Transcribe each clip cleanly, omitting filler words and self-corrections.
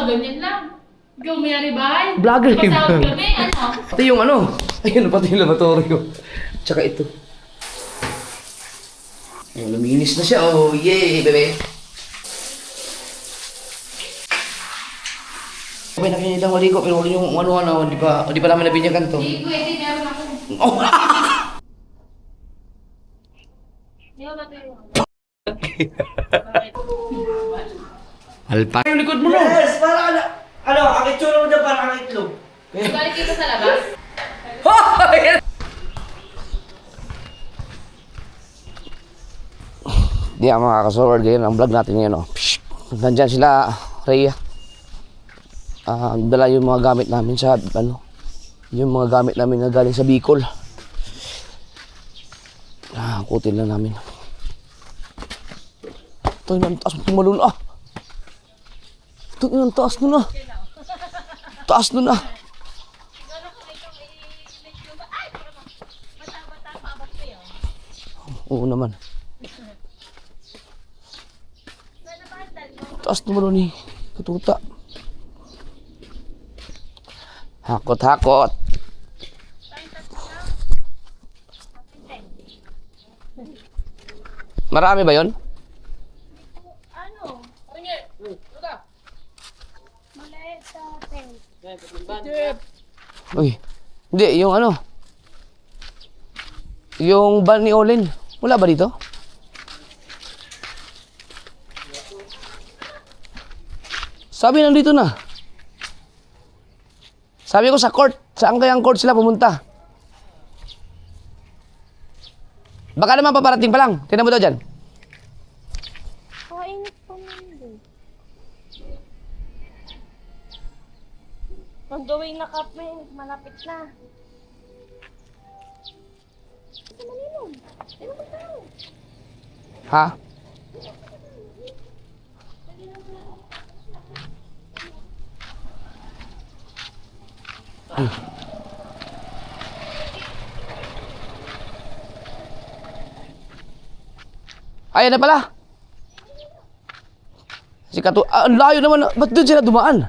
ganyan lang. Ikaw may-ari bahay. Vlogger yun. Pasawag kami, ano? Pati yung ano. Ayun, pati yung laboratorio. Tsaka ito. Ayun, luminis na siya. Oh, yay, bebe. Sabay na kayo nilang maligo, pero wala yung ano-ano, hindi pa namin nabinyagan to. Hindi, pwede, meron ako. Oh! Di ba ba tayo? Alpa. Yung likod mo no? Yes, para ano, ang itsura mo dyan parang ang itlog. Balik kita sa labas. Di mga kasorod, yun ang vlog natin ngayon. Oh. Nandyan sila, Rhea. Dala yung mga gamit namin sa, ano, yung mga gamit namin na galing sa Bicol. Kutin lang namin. Ito yung taas mo tumalun ah. Ito yung taas nun ah. Taas nun ah. Oo naman. Taas tumalun eh. Katuta. Hakot-hakot. Marami ba yun? Ano? Maliit sa hotel. Uy, hindi, yung ano? Yung ban ni Olin. Wala ba dito? Sabi nandito na. Sabi ko sa court. Saan kayang court sila pumunta? Baka naman paparating pa lang. Tingnan mo daw dyan. Kainit pa naman. On the way na kami, malapit na. Ito maninom. Ito ba tayo? Ha? Ayan na pala. Si Katu... ang layo naman. Ba't doon sila dumaan?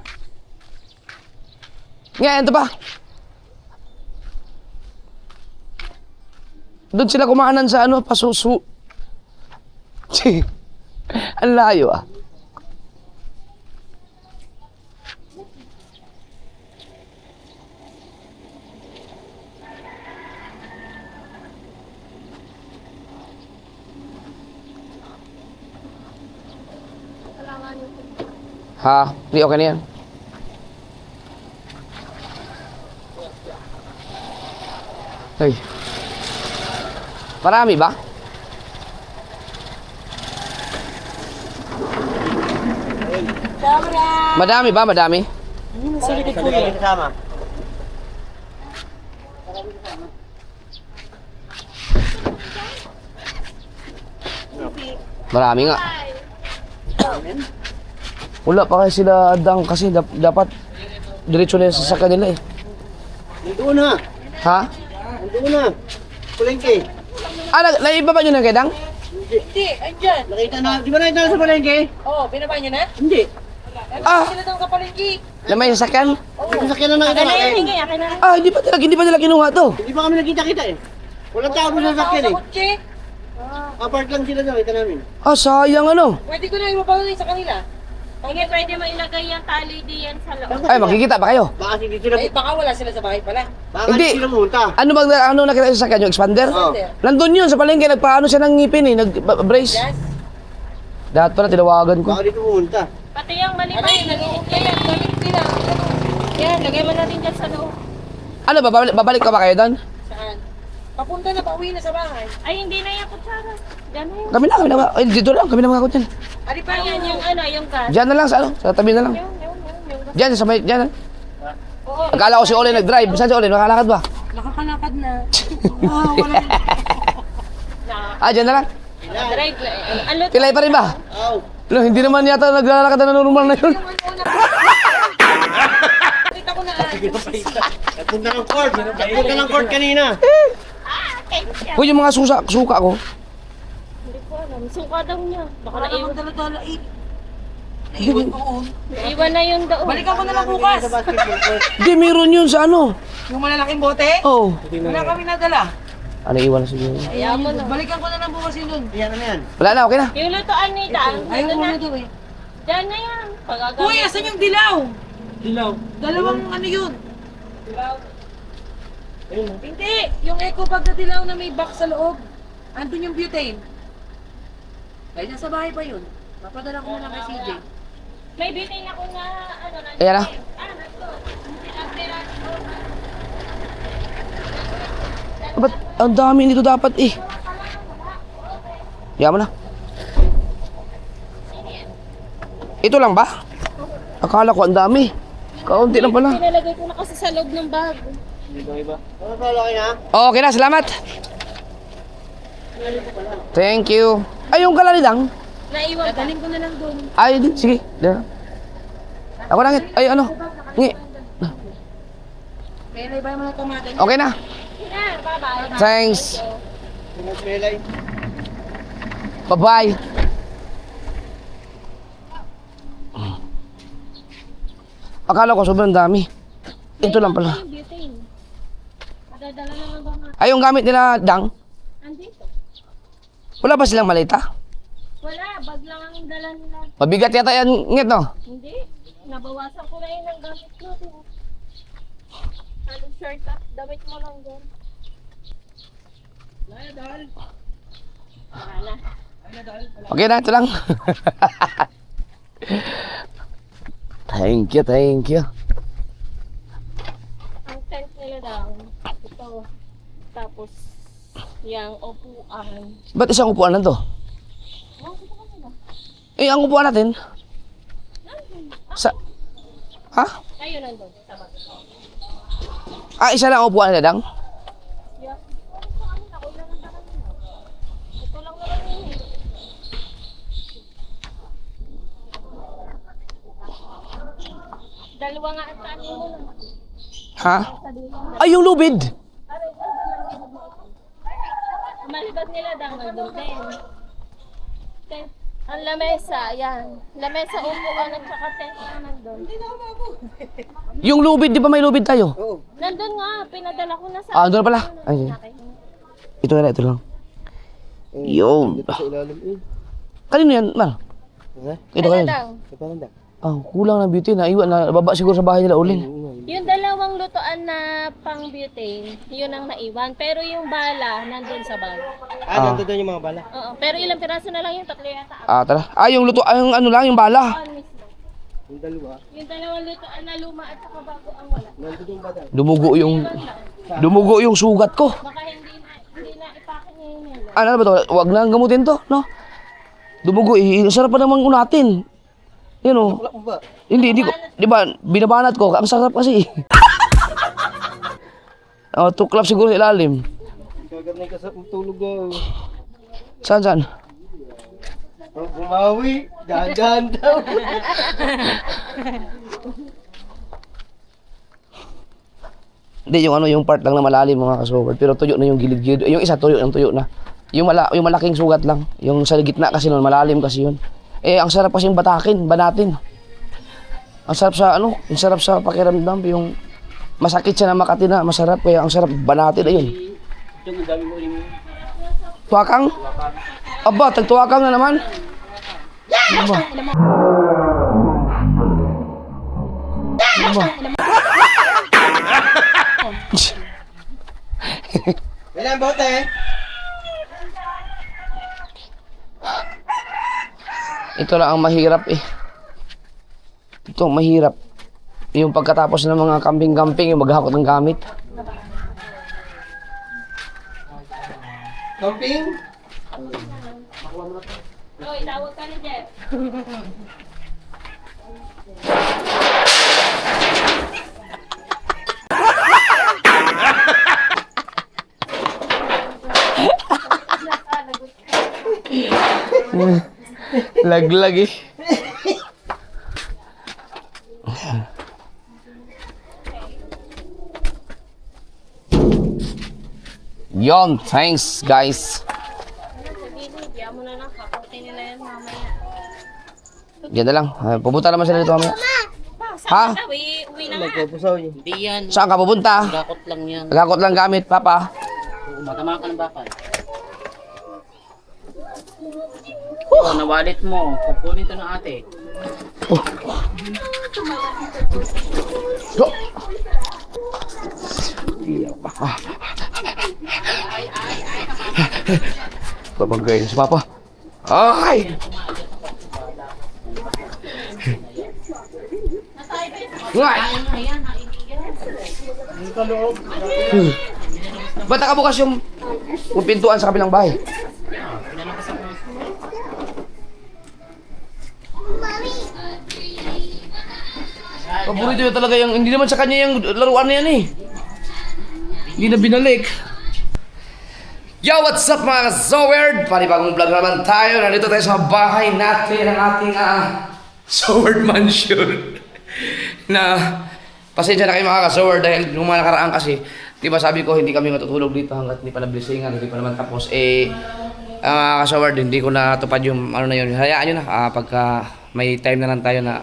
Ngayon, ito pa. Doon sila kumaanan sa ano, pasusu. Ang layo ah. Ha? Hindi okay na yan. Ay. Marami ba? Madami ba? Madami? Kasama. Marami nga. Wala pa kasi sila adang kasi dapat diretso na sa kanila eh. Nandoon na. Ha? Nandoon na. Palengke. Naiba ba nyo ng kedang? Hindi, andyan. Nakita na. Di ba nakita na sa palengke? Oo, binaba niyo na? Hindi. Sila daw kapalengki. Na may sasakyan? May sasakyan na nakita natin. Hindi pa nila kinuha to. Hindi pa kami nakita-kita eh. Walang tao sa sasakyan eh. Kotse. Apart lang sila nakita namin. Sayang ano. Pwede ko na ibaba sa kanila. Hindi pwede mo ilagay yung tali diyan sa loob. Ay, makikita pa kayo. Baka hindi sila. Ay, baka wala sila sa bahay pala. Baka Hindi. hindi sila pumunta. Ano nakita sa sasakyan? Yung expander? Oo. Nandun yun sa palengke. Nagpaano siya ng ngipin eh. Nag-brace. Yes. Dapat pala tinawagan ko. Baka dito pumunta. Pati yung Ano malibay. yun, nag-uukiyan. Galing sila. Yan, lagay mo natin dyan sa loob. Ano ba? Babalik ka ba kayo doon? Saan? Papunta na, pauwi na sa bahay. Ay, hindi na yung kutsara. Diyan na yun. Kami na. Ay, dito lang. Kami na mga dyan. Ari pa Ayan, yung ano, yung gas. Diyan na lang sa ano. Sa tabi na lang. Yung gas. Diyan, sa may, diyan. Oo. Akala ko si Olin nag-drive. Saan si Olin? Nakalakad ba? Nakakalakad na. Diyan na lang. Drive lang. Ano? Pilay pa rin ba? Aw. Ano, hindi naman yata naglalakad na normal na yun. Kita ko na. Nagpunta ng court. Nagpunta ng court kanina. Uy, yung mga suka ko. Hindi ko alam. Suka daw niya. Baka Wala naiwan. namang dala-dala eh. Naiwan ko doon. Iwan na yun doon. Balikan ko na lang bukas. Sa basketball court. Di, meron yun sa ano. Yung malalaking bote. Oh. Wala kami nadala. Ano, iwan na siguro. Ayaw mo na. Balikan ko na lang bukas yun doon. Yan, ano yan? Wala na, okay na. Yung lutoan ni Dan, Ayaw ito mo na. na doon eh. Diyan na yan. Uy, Pagagamit. asan yung dilaw? Dilaw. Dalawang ano yun? Hindi, yung eco bag na dilaw na may box sa loob. Andun yung butane. Ay, nasa bahay pa yun. Papadala ko na lang kay CJ. May bitin ako na ano na. Ayan na. Ba't ang dami nito dapat eh. Yaman na. Ito lang ba? Akala ko ang dami. Kaunti lang pala. Pinalagay ko na kasi sa loob ng bag. Ano pa, laki na? Okay na, salamat. Thank you. Ay, yung kalali lang. Naiwan ka. Dadaling ko na lang doon. Ay, di, sige. Diyan na. Ako na, ngit. Ay, ano? Ngi. Kaya na iba yung mga kamada niya. Okay na. Yan, bye-bye. Thanks. Pinag-relay. Bye-bye. Akala ko sobrang dami. Ito lang pala. Yung butane. Madadala naman ba nga? Ay, yung gamit nila, Dang. Andito. Wala ba silang malita? Wala, bag lang ang dala nila. Mabigat yata yan, ngit, no? Hindi. Nabawasan ko na yun ang gamit ko. Ano shirt at damit mo lang doon. Wala. Okay na, ito lang. Thank you, thank you. Ang tent nila daw. Ito. Tapos, yung upuan. Ba't isang upuan lang to? Oh, ito ka nila. Eh, ang upuan natin? Sa... Ha? Ayun nandun. Tama. Ah, isa lang ang upuan nila, Dang? Yeah. Ano sa amin? Ako lang ang dala nila. Ito lang naman yun eh. Dalawa nga ang tani mo lang. Ha? Ay, yung lubid! Malibag nila daw nandun din. Tent. Ang lamesa, yan. Lamesa, upuan at saka tent na nandun. Yung lubid, di ba may lubid tayo? Oo. Nandun nga, pinadala ko na sa... Ah, doon pala. Ay, ito na, ito lang. Yun. Dito sa ilalim eh. Kanino yan, Mar? Ha? Ito kayo. daw? Sa paranda. Ah, kulang na beauty na. Iwan na, baba siguro sa bahay nila uling. Yung dalawang lutoan na pang butane, yun ang naiwan. Pero yung bala, nandun sa bag. Nandun doon yung mga bala. Oo, pero ilang piraso na lang yung tatlo yata. Ah, tara. Ah, yung luto, yung ano lang, yung bala. Mismo. Yung dalawa. Yung dalawang lutoan na luma at saka bago ang wala. Nandun yung bala. Dumugo yung sugat ko. Baka hindi na ipakin niya yun nila. Ano ba to? Wag na gamutin to, no? Dumugo, sarap pa naman unatin. Yan o. Wala mo ba? Hindi ko, di ba, binabanat ko, ang sarap kasi. Oh, tuklap siguro sa ilalim. Kaganay ka sa tulog ko. Saan? Bumawi. Dahan-dahan daw. Hindi, yung ano, yung part lang na malalim mga kasubad. Pero tuyo na yung gilid-gilid. Yung isa tuyo na. Yung malaking sugat lang. Yung sa gitna kasi nun, malalim kasi yun. Eh, ang sarap kasi yung banatin. Ang sarap sa ang sarap sa pakiramdam. Yung masakit siya na Makati na, masarap. Kaya ang sarap banatin, ayun. Yung dami mo rin. Tuwakang? Aba, tagtuwakang na naman. Aba. Aba. Ilan bote? Ito lang ang mahirap eh. Ito ang mahirap. Yung pagkatapos ng mga camping-camping, yung maghakot ng gamit. Camping? Oy, tawag ka ni Jeff. Laglag eh. Yon, thanks guys. Ano, sa gilid, diyan mo na lang, kakutin nila yan mamaya. Diyan na lang. Pupunta naman sila dito mamaya. Ha? Uwi na nga. Magpupusaw yun. Hindi yan. Saan ka pupunta? Gakot lang yan. Nagakot lang gamit, Papa. Matama ka ng bakal. Oh, nawalit mo. Kukunin to ng ate. Go! Babanggayin si Papa. Ay! Ngay! Ba't nakabukas yung pintuan sa kabilang bahay? Paborito yun talaga yung, hindi naman sa kanya yung laruan na yan eh. Hindi na binalik. Yo, what's up mga Zowerd? Panibagong vlog naman tayo. Nandito tayo sa bahay natin, ang ating Zowerd Mansion. Na, pasensya na kayo mga ka-Zowerd dahil nung mga nakaraan kasi, di ba sabi ko hindi kami matutulog dito hanggat hindi pa na-blessingan, hindi pa naman tapos. Ka-Zowerd, hindi ko natupad yung ano na yun. Hayaan nyo na, pagka may time na lang tayo na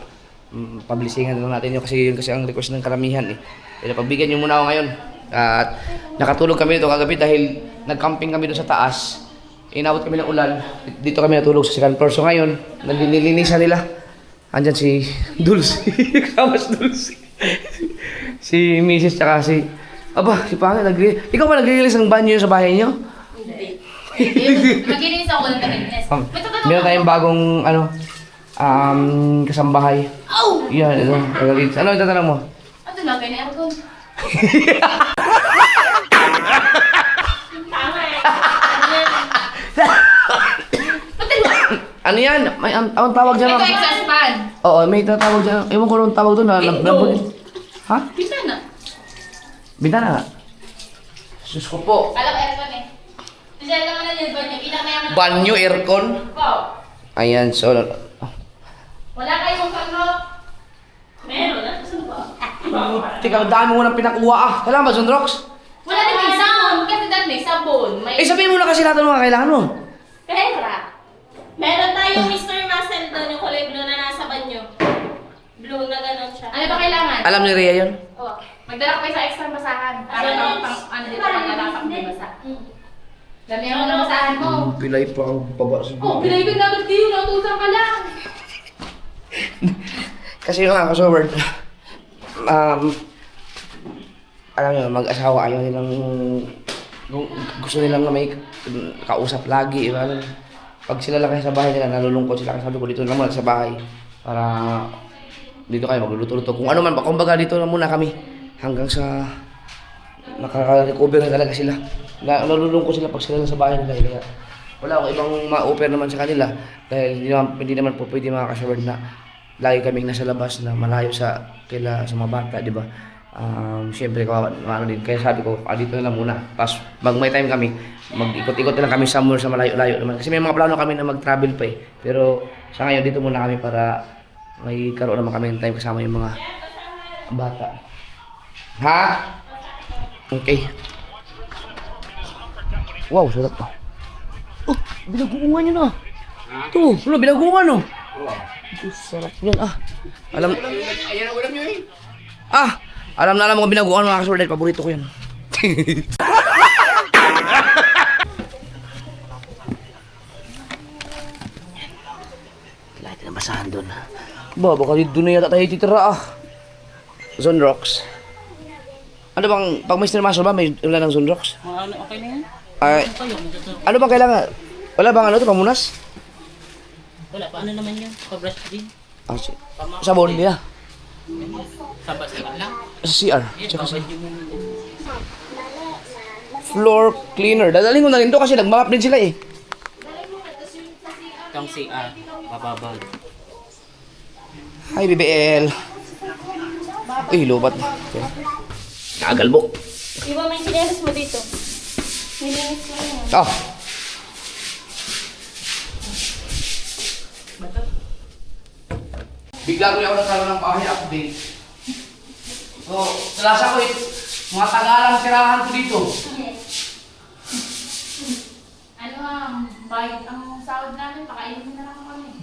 pablisingan na lang natin yun kasi yun kasi ang request ng karamihan eh. Pero pagbigyan nyo muna ako ngayon. At nakatulog kami dito kagabi dahil nag-camping kami doon sa taas. Inabot kami ng ulan. Dito kami natulog sa second floor. So ngayon, nalilinisan nila. Andyan si Dulce. Kamas Dulce. Si Mrs. tsaka si... Aba, si Pangit. Ikaw ba naglilinis ng banyo sa bahay niyo? Mag-inis ako ng taginis. Meron tayong bagong kasambahay. Oh! Yan, ito. Ano yung tatanong mo? Ano lang kayo na aircon? Ano yan? May ang tawag dyan. Ito exhaust fan. Oo, may tatawag dyan. Ewan ko anong tawag doon. Ha? Bintana. Bintana nga. Sus ko po. Alam ko aircon eh. Diyan naman na yun, banyo. Pinakayaman ako. Banyo, aircon. Oh. Ayan, so... Wala kayong ano? Meron na. Saan ba? Teka, ang dami mo nang pinakuha ah. Kailangan ba, Sunrox? Wala din may sabon. Kasi dahil may sabon. May Sabihin mo na kasi lahat ng mga kailangan mo. pera. Meron tayong Mr. Muscle doon, yung kulay blue na nasa banyo. Blue na gano'n siya. Ano ba kailangan? Alam ni Rhea yun? Oh, magdala ko kayo sa extra basahan. Para pang ano dito, pang lalapak na basa. Dami ako na basahan mo. Pilay pa ang baba sa Oh, pinay ko na agad kayo. Nautusan ka lang. Kasi yung mga ka-Zowerd, alam nyo, mag-asawa ayaw nilang gusto nilang na may kausap lagi. Pag sila lang kayo sa bahay nila, nalulungkot sila. Sabi ko, dito lang muna sa bahay. Para dito kayo magluluto-luto. Kung ano man, kumbaga dito na muna kami. Hanggang sa nakaka-recover na talaga sila. Nalulungkot sila pag sila lang sa bahay nila. Kaya wala akong ibang ma-offer naman sa kanila. Dahil hindi naman po pwede mga ka-Zowerd na lagi kaming nasa labas na malayo sa mga bata, di ba? Siyempre, ano din. Kaya sabi ko, dito na lang muna. Pas, pag may time kami, mag-ikot-ikot na lang kami somewhere sa malayo-layo naman. Kasi may mga plano kami na mag-travel pa eh. Pero sa ngayon, dito muna kami para may karoon naman kami ng time kasama yung mga bata. Ha? Okay. Wow, sarap pa. Oh, binagungan nyo na. Ito, wala, binagungan no. Sarap yun Alam na alam mga binaguan mga ka-Zowerd dahil paborito ko yan. Lahat na basahan doon. Baka doon na yata tayo titira Sunrox. Ano bang, pag may sinamaso ba, may wala ng Sunrox? Okay na yan? Ano bang kailangan? Wala bang ano ito, pamunas? Wala, paano naman yan? Pa-brush din? Sabon nila. Sa basihan lang? Sa CR. Tsaka sa floor cleaner. Dadalhin ko na rin to kasi nag-map din sila eh. Itong CR, bababag. Hi, BBL. Uy, lobat na. Kagalbo. Iba may sinelas mo dito. Nilinis mo yan. Bigla ko ako nagkaroon ng bahay update. So, salasa ko mga tagalang tirahan ko dito. Ano bayad ang sahod namin, pakainin mo na lang kami.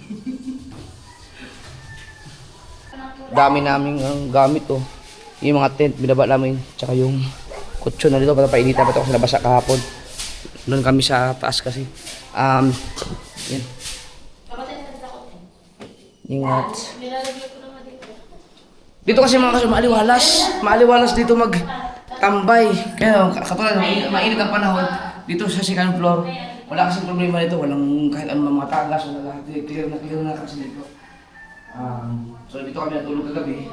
Dami naming gamit oh. Yung mga tent, binaba namin. Tsaka yung kutsyon na dito, para painitan pa ito kasi nabasa kahapon. Doon kami sa taas kasi. Yan. Ingat. Dito kasi mga kasama, maaliwalas. Maaliwalas dito magtambay. Kaya katulad, mainit ang panahon. Dito sa second floor, wala kasing problema dito. Walang kahit anong mga tagas. Wala lahat. Clear na kasi dito. So dito kami natulog kagabi.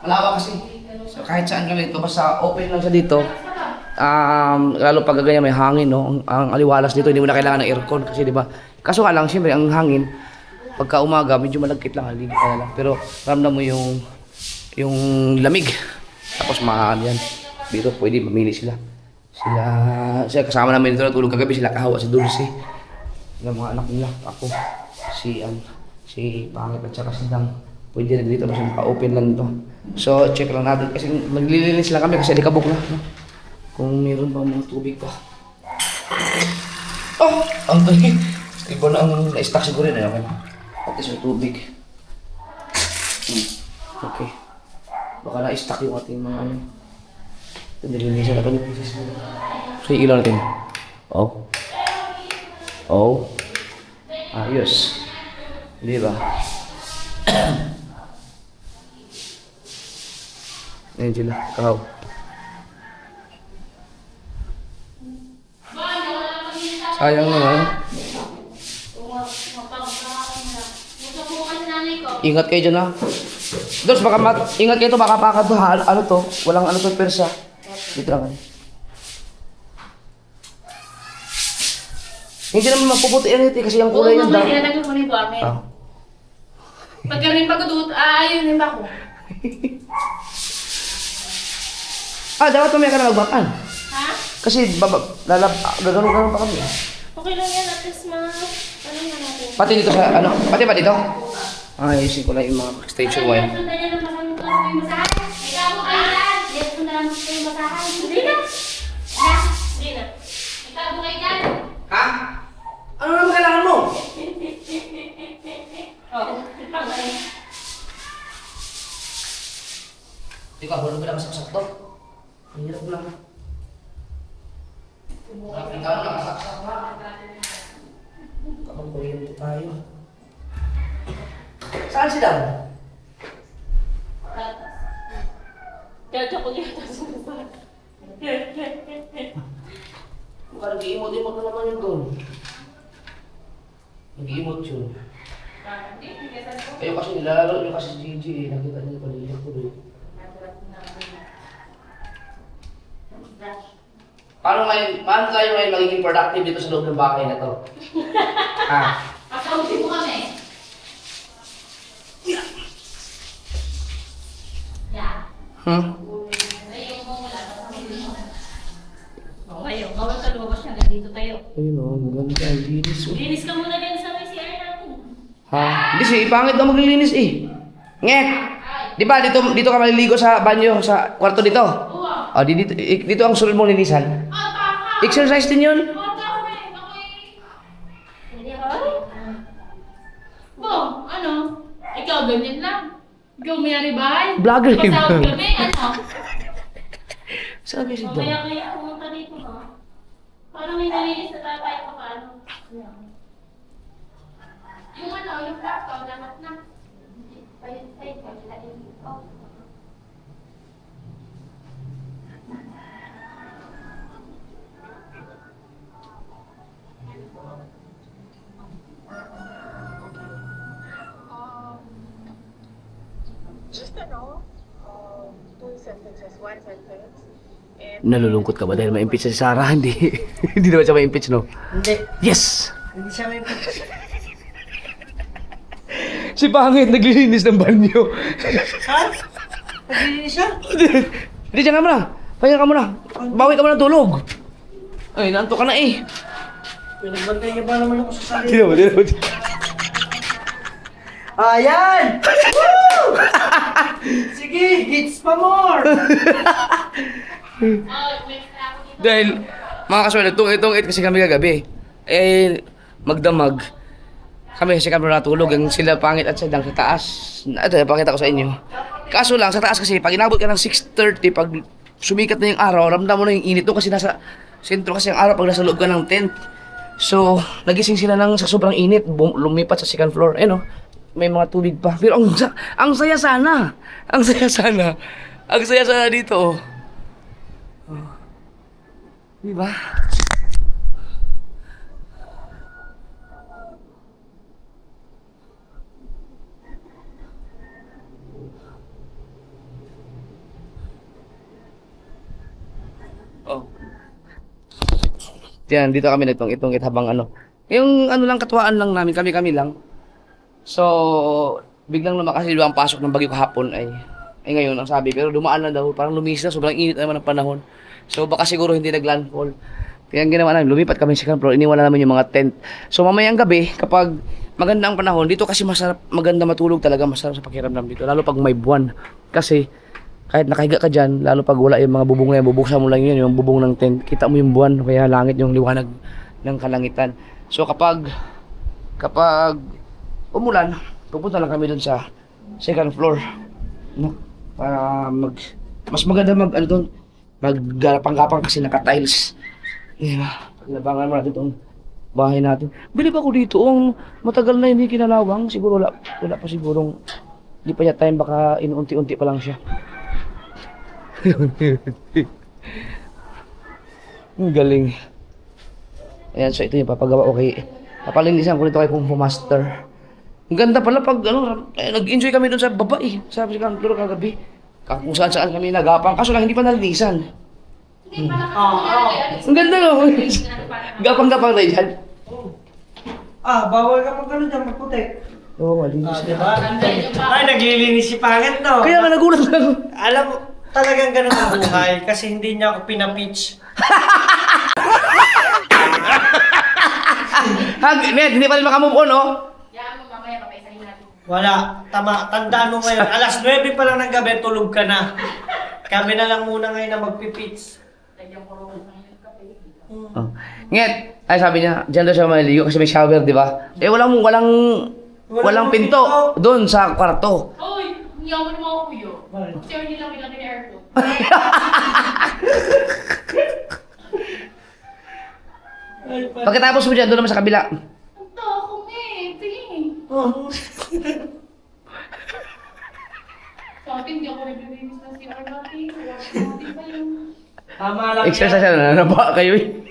Malawak kasi. So kahit saan kami dito, basta open lang siya dito. Lalo pag ganyan may hangin, no? Ang aliwalas dito, hindi mo na kailangan ng aircon kasi di ba? Kaso nga lang, siyempre ang hangin, pagka umaga, medyo malagkit lang, haligit ka lang. Pero ramdam mo yung lamig. Tapos mahal yan. Dito pwede mamili sila. Sila kasama namin dito natulog kagabi, sila Kahawa, si Dulce. Sila mga anak nila, ako, si Pangit at saka si Dang. Pwede na dito kasi naka-open lang to. So check lang natin kasi maglilinis lang kami kasi likabok na. No? Kung meron pa mga tubig pa. Oh! Ang dali. Iba na ang na-stack siguro na naman. At least may tubig. Okay. Baka na-stack yung ating mga ano. Ito nilinisan na kami. So yung ilaw natin. Oh. Oh. Ayos. Di ba? Ayan sila, Kahaw. Sayang naman. Ingat kayo dyan ha. Dos, baka ingat kayo to, baka pakatuhan. Ano to? Walang ano to, persa. Dito lang. Hindi naman mapuputi yan ito kasi yung kulay yung Oo, mamaya tinatagyo ko na yung buwangin. Pagka rin pagkudut, ayun ba ako? Dapat mamaya ka na magbakan. Ha? Kasi gagano'n pa kami. Okay lang yan, at least ano na natin. Pati dito sa, ano? Pati ba dito? Ayusin ko lang yung mga extension wire. Sundan niya naman kami kung ano yung masahan. Ikaw mo kayo dyan. Yes, sundan naman ko yung masahan. Hindi na. Hindi na. Ikaw mo kayo dyan. Ha? Ano naman kailangan mo? Ikaw, hulog ka lang masaksak to. Ang hirap lang. Ikaw na masaksak na. Kapag kuryente tayo. Saan si Dan? Kaya ko dito sa Mukha nag-i-emote-emote na naman yun doon. Nag-i-emote yun. Ayun kasi nilalaro nyo kasi si Gigi eh. Nakita niyo palihan ko doon. Paano tayo ngayon magiging productive dito sa loob ng bahay na to? Pasawin mo kami. Ayaw mo wala. Ngayon, bawal ka lumabas niya. Dito tayo. Ayun o, maganda. Linis o. Linis ka muna din sa may CR natin. Hindi si pangit daw maglilinis eh. Ngek! Di ba dito ka maliligo sa banyo, sa kwarto dito? Oo. Dito ang sunod mong linisan. Exercise din yun. Hindi ako. Bong, ano? Ikaw ganyan lang. Ikaw mayari bahay. Vlogger yun. Pasawag kami, ano? Sabi si Dong. Mamaya kaya pumunta dito ha. Parang may nalinis na tatay pa paano. Yung ano, yung laptop, lamat na. Nalulungkot ka ba dahil ma-impeach si Sarah? Hindi. Hindi naman siya ma-impeach, no? Hindi. Yes! Hindi siya may Si Pangit naglilinis ng banyo. Ha? Naglilinis siya? Hindi, dyan ka muna. Pahinga ka muna. Bawi ka muna ng tulog. Ay, naantok ka na eh. Pinagbantay niya ba naman ako sa sarili? Tino mo, tino mo. Ayan! Woo! Sige, hits pa more! Dahil, mga kaswal, nagtungit-tungit kasi kami kagabi. Eh, magdamag. Kami sa second floor natulog, ang sila pangit at sadang sa taas. Ito, pakita ko sa inyo. Kaso lang, sa taas kasi, pag inabot ka ng 6:30, pag sumikat na yung araw, ramdam mo na yung init doon kasi nasa sentro kasi ang araw pag nasa loob ka ng tent. So, nagising sila sa sobrang init, lumipat sa second floor. Ano, may mga tubig pa. Pero ang saya sana. Ang saya sana. Ang saya sana dito. Oh. Diba? Oh. Yan, dito kami nagtong-itong habang ano. Yung ano lang, katuwaan lang namin, kami-kami lang. So, biglang lumakas ang pasok ng bagyo kahapon ay ngayon ang sabi. Pero dumaan na daw, parang lumis na, sobrang init naman ang panahon. So, baka siguro hindi naglandfall. Kaya ang ginawa namin, lumipat kami sa second floor, iniwala namin yung mga tent. So, mamayang gabi, kapag maganda ang panahon, dito kasi maganda matulog talaga, masarap sa pakiramdam dito. Lalo pag may buwan. Kasi, kahit nakahiga ka dyan, lalo pag wala yung mga bubong na yan, bubuksan mo lang yun, yung bubong ng tent, kita mo yung buwan, kaya langit yung liwanag ng kalangitan. So kapag umulan, pupunta lang kami dun sa second floor, no? Para mas maganda maggapang-gapang kasi naka-tiles. Diba? Paglabangan mo natin itong bahay natin. Bilib ako dito, ang matagal na hindi kinalawang, siguro wala pa sigurong, hindi pa niya time, baka inuunti-unti pa lang siya. Ang galing. Ayan, so ito yung papagawa ko kay papalinisan ko nito kay Kung Fu Master. Ang ganda pala pag nag-enjoy kami doon sa baba sa second floor kagabi. Kung saan kami nagapang, kaso lang hindi pa nalinisan. Ang ganda no. Gapang-gapang tayo dyan. Bawal ka pag ano dyan, magputik. Oo, malinis. Diba? Ay, naglilinis si Pangit, no? Kaya nga nagulat lang. Alam mo, talagang ganun ang buhay kasi hindi niya ako pinapitch. Net, hindi pa rin makamove on, oh. Yan mo mamaya, papaisahin natin. Wala. Tandaan mo ngayon, alas 9 pa lang ng gabi, tulog ka na. Kami na lang muna ngayon na magpipitch. Lagyan ko rin ng kape. Oh. Nget, ay sabi niya, dyan daw siya maliligo kasi may shower, di ba? Eh, walang pinto doon sa kwarto. Uy, hindi ako naman ako kuyo. Kasi hindi lang nilaki ni Erto. Pagkatapos mo dyan, doon naman sa kabila. Ang takong tingin. Sa atin, hindi ako naglilinis na si Arnati. Natin pa yun. Tama lang Exercise na naba kayo eh.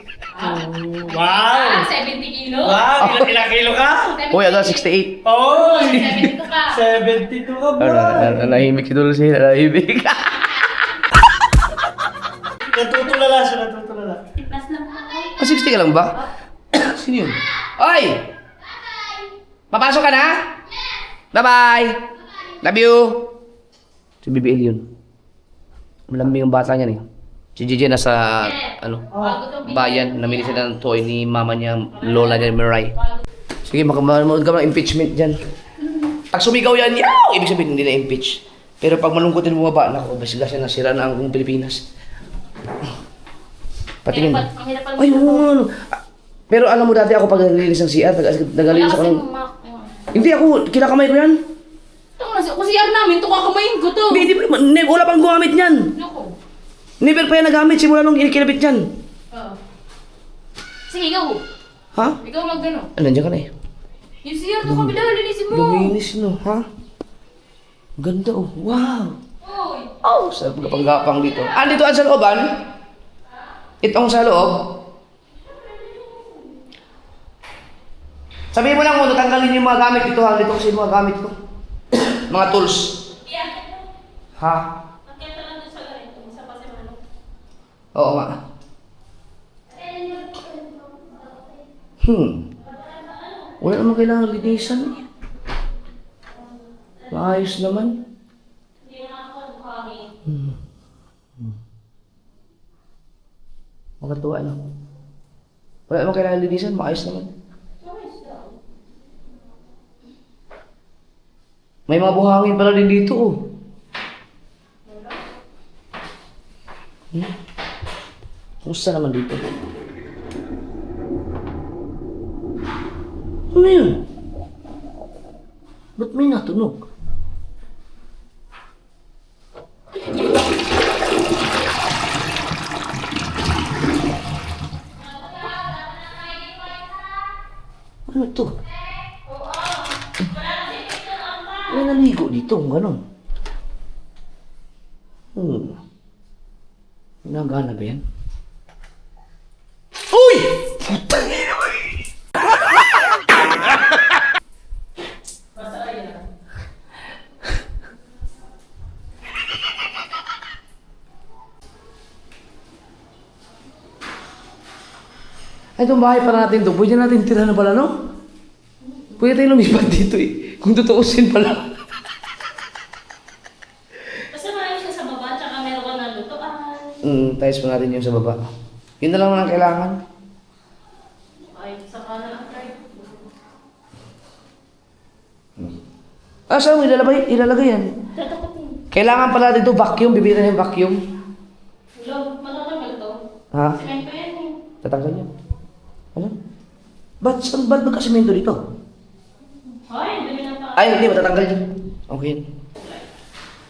Wow! 70 kilo? Wow! Ilang kilo ka? Uy, agad 68. Oh! 72 ka. 72 ka ba? Nahimik si Dulce, nahimik. Natutulala siya, natutulala. Fitness lang ako. 60 ka lang ba? Sino yun? Oy! Papasok ka na? Bye-bye! Love you! Si BBL yun. Malambing ang bata niyan eh. Si JJ nasa, bayan. Namili sila ng toy ni mama niya, lola niya, Mirai. Sige, manood ka ng impeachment dyan. Pag sumigaw yan, yaw! Ibig sabihin, hindi na impeach. Pero pag malungkotin bumaba, naku, basiga siya nasira na ang Pilipinas. Patingin mo. Ay, ano. Pero alam mo dati ako pag naglilinis ng CR, naglilinis ako ng... Hindi ako, kinakamay ko yan. Kung CR namin, ito kakamayin ko to. Hindi, wala pang gumamit niyan. Naku. Never pa yan nagamit simula nung kinabit niyan. Oo. Sige, ikaw. Ha? Ikaw mag-ano. Nandiyan ka na eh. Yung CR to kabila, linisin mo. Luminis no, ha? Ganda oh, wow. Uy. Oh, sa pagkapang dito. Dito sa looban? Itong sa loob? Sabihin mo lang kung natanggalin yung mga gamit dito ha. Dito kasi yung mga gamit ko. Mga tools. Ha? Oo nga. Wala naman kailangan linisan eh. Maayos naman. Magatuwa na. Wala naman kailangan linisan, maayos naman. May mga buhangin pala din dito oh. Kumusta naman dito? Ano yun? May natunog. Ano ito? May naligo dito, gano'n. Nagana ba yan? Uy! Putang ina mo! Ay, itong bahay pala natin to. Pwede natin tira na pala, no? Pwede tayo lumipat dito eh. Kung tutuusin pala. Basta marami siya sa baba, tsaka meron ka ng lutuan. Tiles pa natin yung sa baba. Yun na lang ang kailangan. Ay, saka na lang try. Ah, saan mo ilalagay yan? Tatapatin. Kailangan pala dito vacuum. Bibili na yung vacuum. Hello, matatagal to. Ha? Semento yan eh. Tatanggal yan. Ano? Ba't magkasimento dito? Hoy, dami na pa. Ay, hindi. Matatanggal yun. Okay yan.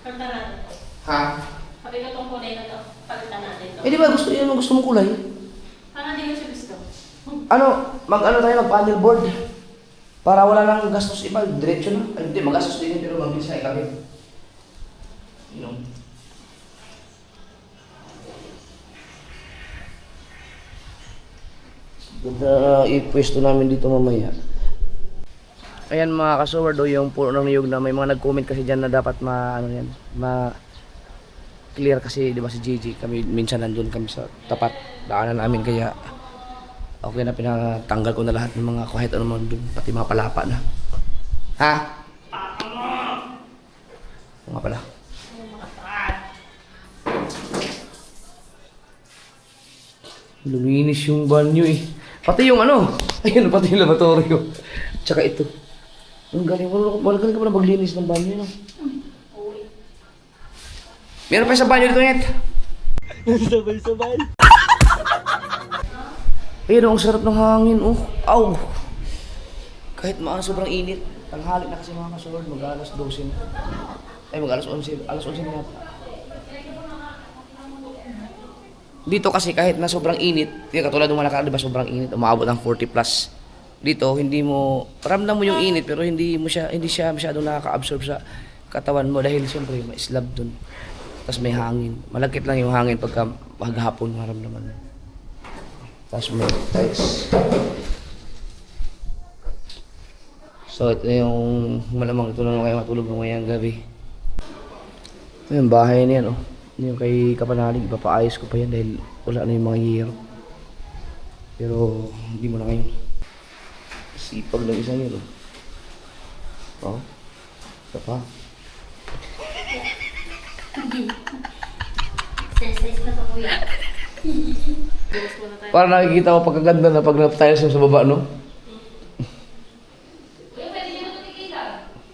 Palitan natin to. Ha? Sabi ko tong kulay na to. Palitan natin to. Eh, di ba gusto yun? Gusto mong kulay? Parang hindi ko siya gusto. Ano mag-panel board. Para wala nang gastos iba, diretso na. Ay, hindi, magastos din yun, pero mabilis na ikabit. You know? Ganda ipwesto namin dito mamaya. Ayan mga kasoward, yung puno ng niyog na may mga nag-comment kasi dyan na dapat clear kasi di ba si Gigi, kami minsan nandun kami sa tapat daanan namin kaya okay na pinatanggal ko na lahat ng mga kahit ano man dun, pati mga palapa na. Ha? Mga pala. Luminis yung banyo eh. Pati yung ano, ayun, pati yung laboratorio. Tsaka ito. Ang galing mo, magaling ka pala maglinis ng banyo, no? Meron pa sa banyo dito, Net. Sabay-sabay. Ayun, ang sarap ng hangin, oh. Aw! Kahit sobrang init. Tanghali na kasi mga kasunod, mag-alas 12 na. Ay, mag-alas 11. Alas 11 na. Dito kasi kahit na sobrang init, hindi katulad ng Malacca, di ba sobrang init, umaabot ng 40 plus. Dito, hindi mo, ramdam mo yung init pero hindi siya masyadong nakaka-absorb sa katawan mo dahil siyempre may slab dun. Tapos may hangin. Malagkit lang yung hangin pagka maghapon maramdaman mo. Tapos may tiles. So ito yung malamang ito na kayo matulog mamayang gabi. Ito yung bahay niyan, oh. Yung kay Kapanalig, ipapaayos ko pa yan dahil wala na yung mga year. Pero hindi mo na ngayon. Sipag lang isang yun. Oh. Ito pa. Exercise na to kuya. Para nakikita ko pagkaganda na pag na-tiles mo sa baba, no?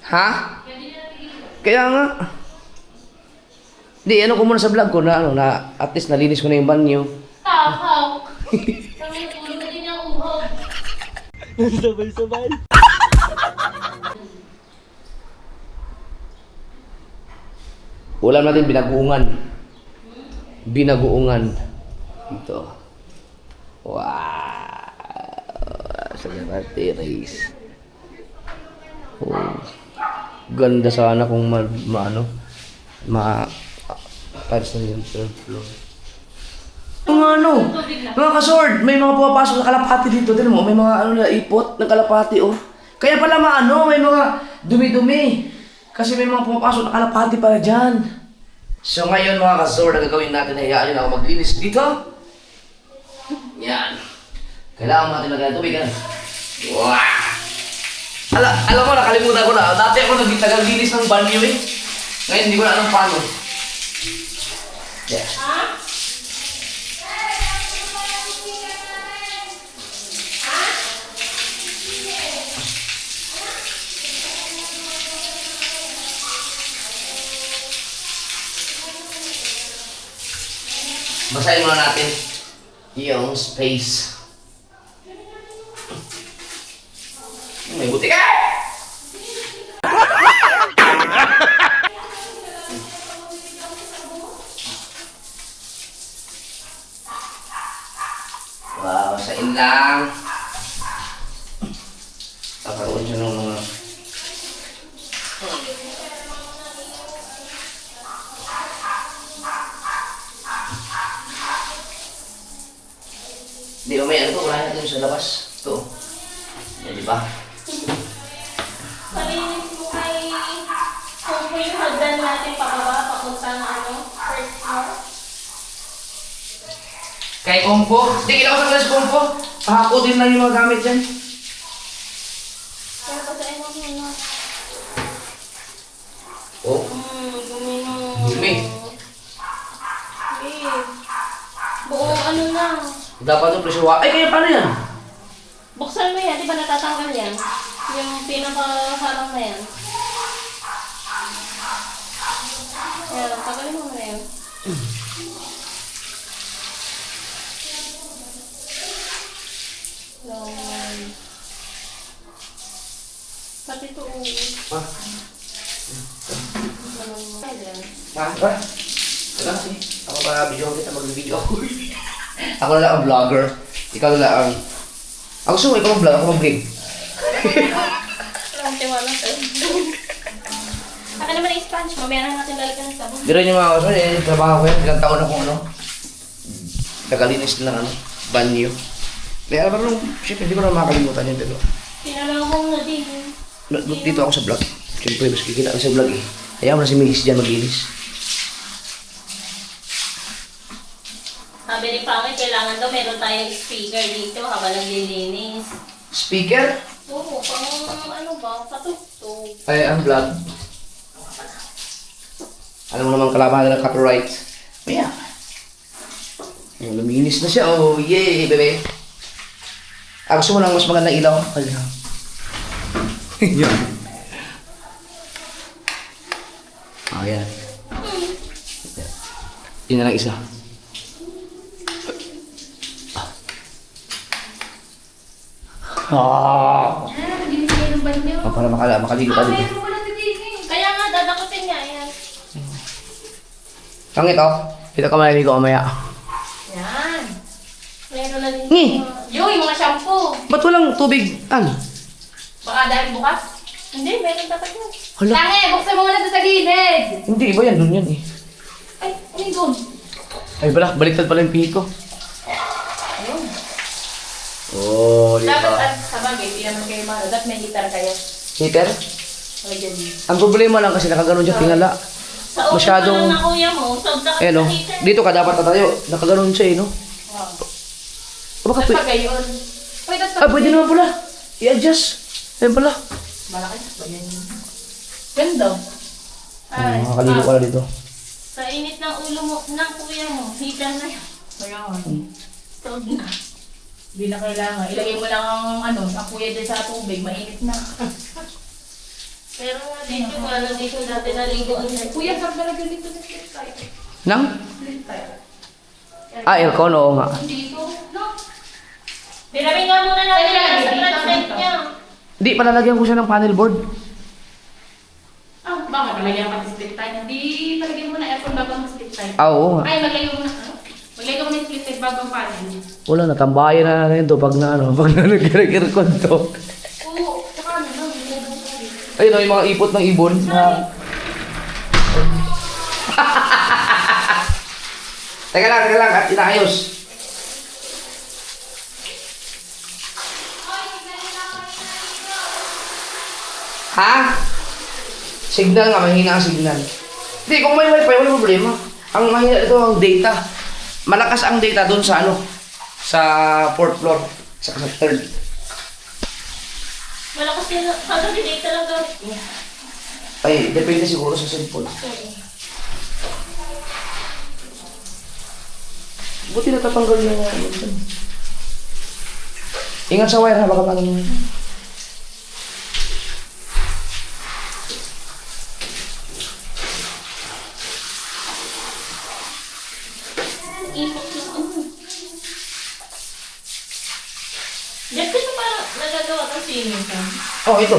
Ha? Kaya nga. Di, ano ko muna sa vlog ko na na at least nalinis ko na yung banyo. Takaw. Kami tulog na din yung uhog. Sabay-sabay. Ulam natin binaguungan. Binaguungan. Ito. Wow. Sagarate rice. Oh. Ganda sana kung tiles na yung third floor. Mga kasword, may mga pumapasok na kalapati dito. Tignan mo, may mga na ipot ng kalapati, oh. Kaya pala may mga dumi-dumi. Kasi may mga pumapasok na kalapati para dyan. So ngayon mga kasword, ang gagawin natin, hayaan nyo na ako maglinis dito. Yan. Kailangan natin lagyan ng tubig, ganun. Wow! Alam mo, nakalimutan ko na. Dati ako nagtagal-linis ng banyo eh. Ngayon, hindi ko na alam paano. Yeah. Basahin muna natin yung space. May buti ka! Isa-isain lang. Kakaroon siya ng mga... Di ba may ano to? Wala natin sa labas. Ito. Yan, di ba? Palinis mo kay... Kung po yung hagdan natin pababa, papunta ng first floor. Kay Kompo. Di, kita ko sa class Kompo. Pahakutin lang yung mga gamit dyan. Pero pagkain mo muna. Oh, Dumi ng... dumi. Buong ano na. Dapat yung presyuwa. Ay, kaya paano yan? Buksan mo yan, di ba natatanggal yan? Yung pinaka-harang na yan. Yan, tagalin mo na yan. Yan. Pati ito. Ah. Ayan. Ba? Wala kasi. Ako pa video kita mag-video ako. Ako na lang ang vlogger. Ikaw na lang ang... Ako gusto mo, ikaw mag-vlog, ako mag-vlog. Wala akong tiwala sa'yo. Akin naman yung sponge. Mamaya na natin lalagyan ng sabon. Pero yung mga kaso, trabaho ko yan. Ilang taon akong ano. Tagalinis ng ano, banyo. Kaya parang, siyempre, hindi ko na makakalimutan yun. Pero Pinalawang na din. dito ako sa vlog. Siyempre, mas kikita ako sa vlog eh. Kaya mo na si Miss dyan mag-inis. Sabi ni Pangit, kailangan daw meron tayong speaker dito habang naglilinis. Speaker? Oo, pang ano ba, patugtog. Ay, ang vlog. Alam mo naman kalaban ng copyright. Maya. Yung luminis na siya. Oh, yay, bebe. Ah, gusto mo lang mas magandang ilaw? Ayan. Yan. Oh, yan. Yun na lang isa. Ah! Naginis kayo ng banyo. Oh, para makaligo ka dito. Meron wala nagiging. Kaya nga, dadakutin niya, ayan. Pangit oh. Dito ka maliligo mamaya. Yan. Meron na din. Ni! Yung mga shampoo. Ba't walang tubig? An? Baka dahil bukas. Hindi, meron dapat yun. Hala. Tange, buksan mo muna ito sa gilid. Hindi, iba yan. Doon yan eh. Ay, ano yun doon? Ay, baliktad pala yung pihi ko. Ayun. Oh, di Dapat ba? sa bagay, hindi naman kayo malo. Dapat may gitar kayo. Heater? O, dyan. Ang problema lang kasi nakaganon siya tingala. Sa upo Masyadong- pa lang na kuya mo, sobra Eh no, dito ka dapat tatayo. Nakaganon siya eh, no? Wow. O baka Dapat pwede. gayon. Pwede Ah, pwede naman pala. I-adjust. Ayun pala. Malaki. Ganyan. Ganda. Ay, Makakaligo pala dito. Sa init ng ulo mo, ng kuya mo, hitan na yun. Kailangan. Tog na. Hindi na kailangan. Ilagay mo lang ang ano, ang kuya dyan sa tubig, mainit na. Pero nga dito, wala dito dati naligo ang Kuya, sarap talaga dito sa split tire. Nang? Split tire. Ah, aircon, oo nga. Dito, no? Piramin nga muna natin Dito, sa dito, translate dito. niya. Di, palalagyan ko siya ng panel board. Ah, bakit? Malagyan ka ng split tire. Hindi, palagyan mo na aircon bago ang split tire. Ah, oo nga. Ay, maglagay mo na, ano? Maglagay mo na split tire bago ang panel. Wala, natambayan na natin to pag na ano, pag na nag-aircon to. Oo, tsaka ano, no? Ayun o, yung mga ipot ng ibon. Teka lang, at inaayos. Ha? Signal nga, mahina ang signal. Hindi, kung may wifi, wala problema. Ang mahina ito ang data. Malakas ang data doon sa ano, sa 4th floor, sa 3rd. Malakas din, kagabi data lang gamit niya. Ay, depende siguro sa cellphone. Buti natatanggal niya nga. Ingat sa wire ha, baka parang... Ipot yung ano. Diyan kasi parang nagagawa ng swimming ka. Oh, ito.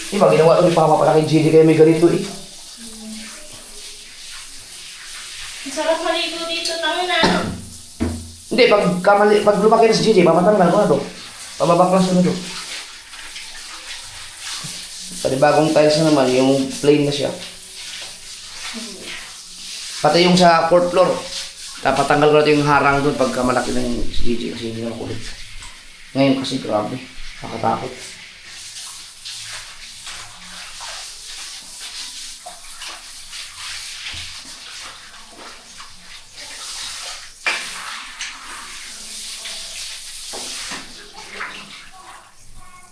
Diba, ginawa ito ni Papa pala kay Gigi kaya may ganito eh. Ang sarap maligo dito, tanga na. Hindi, pag lumaki na si JJ, papatanggal ko na to. Pababaklas ko na to. Panibagong tiles na naman, yung plain na siya. Pati yung sa fourth floor. Patanggal ko na yung harang doon pagka malaki na yung si JJ kasi hindi na makulit. Ngayon kasi grabe, nakatakot.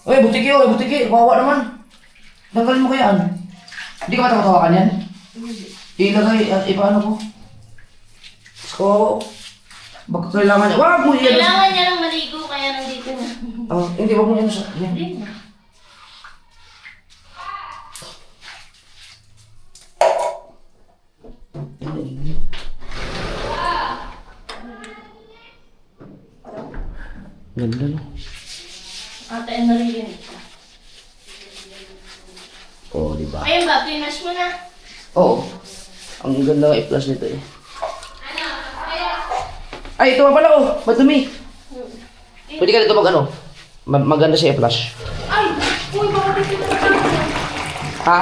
Uy, butiki, uy, butiki. Kawawa naman. Tanggalin mo kayaan. Hindi ka matatawakan yan? Ilagay, ipaano ko? Kawawa. Baka kailangan niya. Wag mo yan. Kailangan niya lang maligo, kaya nandito na. Hindi, wag mo yan sa... Yan. Hindi na. Ganda no? Ate, narinig ka. Oo, di ba? Ayun ba, finish mo na. Oo. Ang ganda ng i-flash nito eh. Ay, ito nga pala oh. Madumi. Pwede ka dito mag ano? Maganda siya i-flash. Ay! Uy, baka dito na. Ha?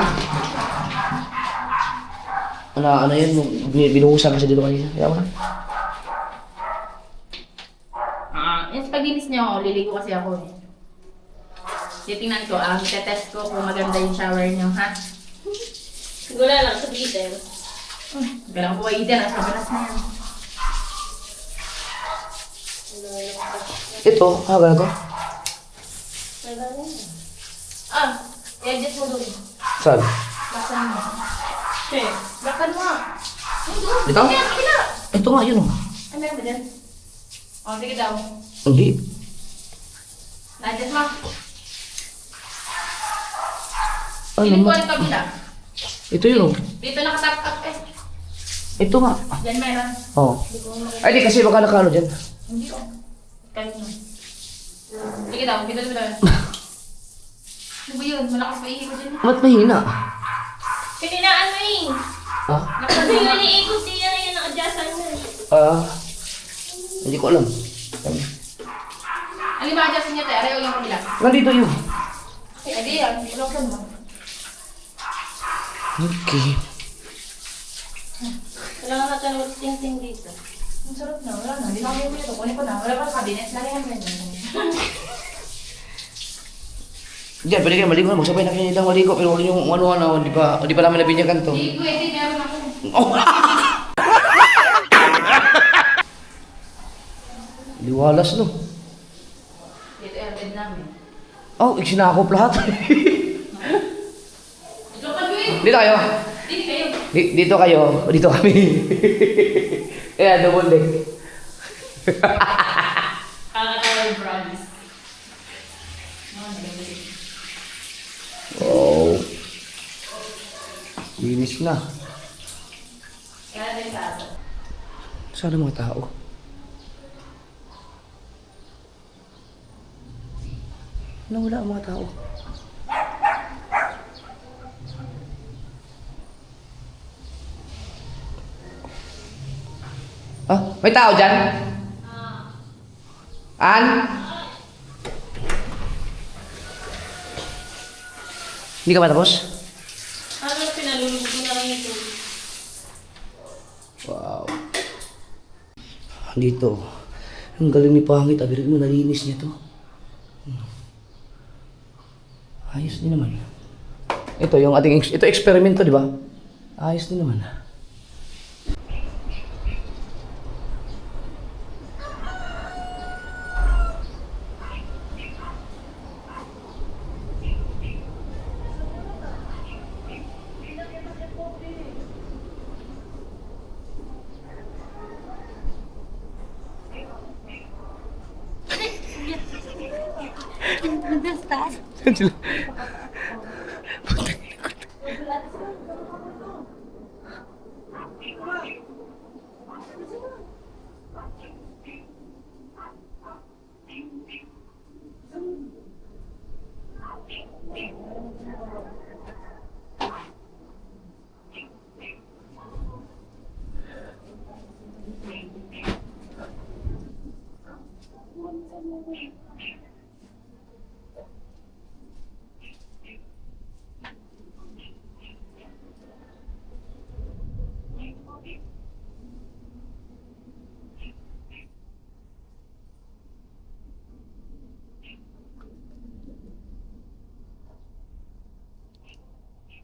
Ano yun? Binuhusan kasi dito kanina. Kaya mo na. Yung paglinis niyo, liligo kasi ako eh. Titingnan ko, tetest ko kung maganda yung shower niyo, ha? Gula lang sa detail. Kailangan ko itin, nasa balas na yan. Ito, ganito. I-adjust mo doon. Saan? Bakan mo. Okay, bakan mo. Dito? Kaya, kaya. Ito nga, yun oh. Ano meron ba dyan? O, sige daw. Hindi. Na-adjust mo. Ano Piling ko ma? ang kabila. Ito yun oh. Dito nakatap-tap eh. Ito nga. Yan meron. Oo. Ay, di kasi baka nakano dyan. Hindi ko. Kahit mo. Sige daw, dito daw. Ano ba yun? Malakas pa ihi ko dyan. Ba't mahina? Pininaan mo eh. Ah? Kasi yun iikot siya na yun ang adjustan mo. Hindi ko alam. Alin ba adjust niya tayo? Arayo yung kabila. Nandito yun. Eh, di yan. Iloksan mo. Okay. Kailangan natin mag-ting-ting dito. Ang sarap na. Wala na. Hindi na ako ito. Kunin ko na. Wala pa sa cabinet. Lagyan mo yun. Diyan, pwede kayo maligo na. Magsabay na kayo nilang maligo. Pero huwag yung ano-ano. Hindi pa namin nabinyagan to. Hindi pwede. Meron ako. Oh! Liwalas no. Dito yung bed namin. Oh, isinakop lahat. Ito ka doon. Dito kayo. Dito kayo. Dito kayo. Dito kami. Ayan, double deck. Kakatawa yung promise. Oh. Linis na. Kaya din sa ato. Sana mga tao. Wala ang mga tao. Ah, may tao dyan? An? Hindi ka ba tapos? Ano, pinalulubog mo na lang ito. Wow. Dito. Ang galing ni Pangit. Abirin mo, nalinis niya to. Ayos din naman. Ito yung ating ito eksperimento, di ba? Ayos din naman.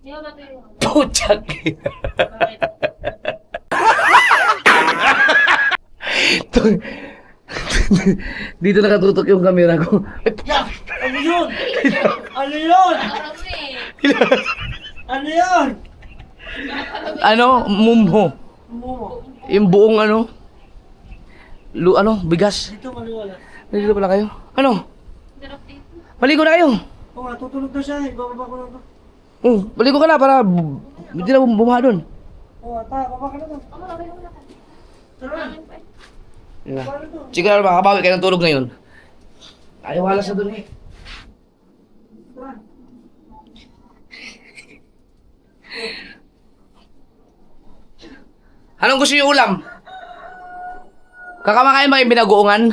Ikaw ba tayo? Puchak. Dito nakatutok yung camera ko. Ano yun? Ano yun? Parang eh. Ano yun? Ano? Mumho. Mo. Yung buong ano? Bigas. Dito maniwala. Dito pala kayo. Ano? Sarap dito. Maligo na kayo. Oo nga, tutulog na siya. Ibababa ko lang to. Maligo ka na para hindi na bumaha doon. Oo, ata, baba ka na to. Tara. Yun na. Sige na, makabawi kayo ng tulog ngayon. Ayaw wala sa doon eh. Anong gusto niyo ulam? Kakamakain ba yung binagoongan?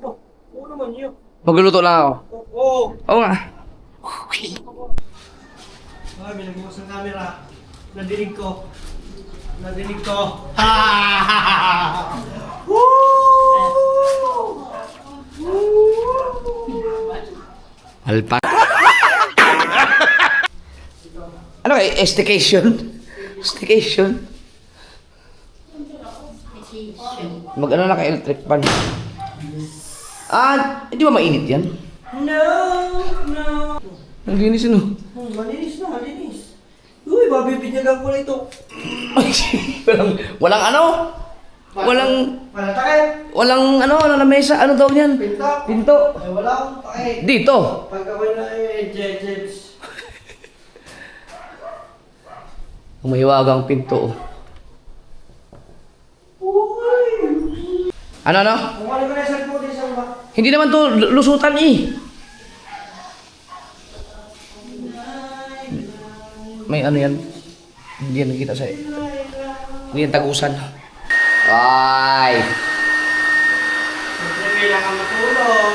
Oh, oo naman yun. Magluluto lang ako. Oo. Oo nga. Ay, binagbukas ng camera. Nadinig ko. Nadinig ko. Ha! Ha! Ha! Ha! Woo! Alpa. Ano kay staycation? Staycation? Mag-ano na kay electric fan? Hindi ba mainit yan? No! No! Ang ginis no? Malinis na, malinis. Uy, babibinyagan ko na ito. walang ano? Walang Wala takay. ano na mesa, ano daw niyan? Pinto. Pinto. Ay, wala akong takay. Dito. Pag ako na James. Umahiwagang pinto. Uy! Ano? Kung ano ko na sa po din sa ba? Hindi naman to lusutan eh. May ano yan? Hindi yan nakita sa'yo. Hindi yan tagusan. Ay! Siyempre, kailangan matulog.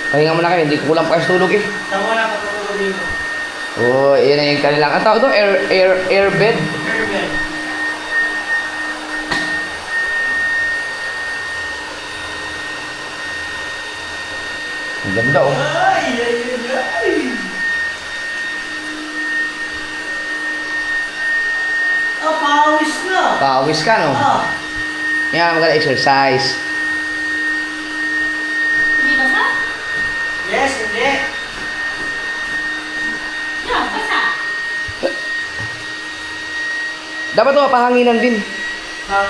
Pahinga mo na kayo, hindi kulang pa kayo sa tulog eh. Tama na matulog dito. Oh, yan na yung kanilang, ang tawag ito, air bed. Perfect. Ang ganda oh. Ay, ay, ay, ay. Ah, pawis na. Pawis ka no? Ah, Yan, maganda exercise. Hindi basa? yes, hindi. Yeah, basa. Dapat ito mapahanginan din. Ha?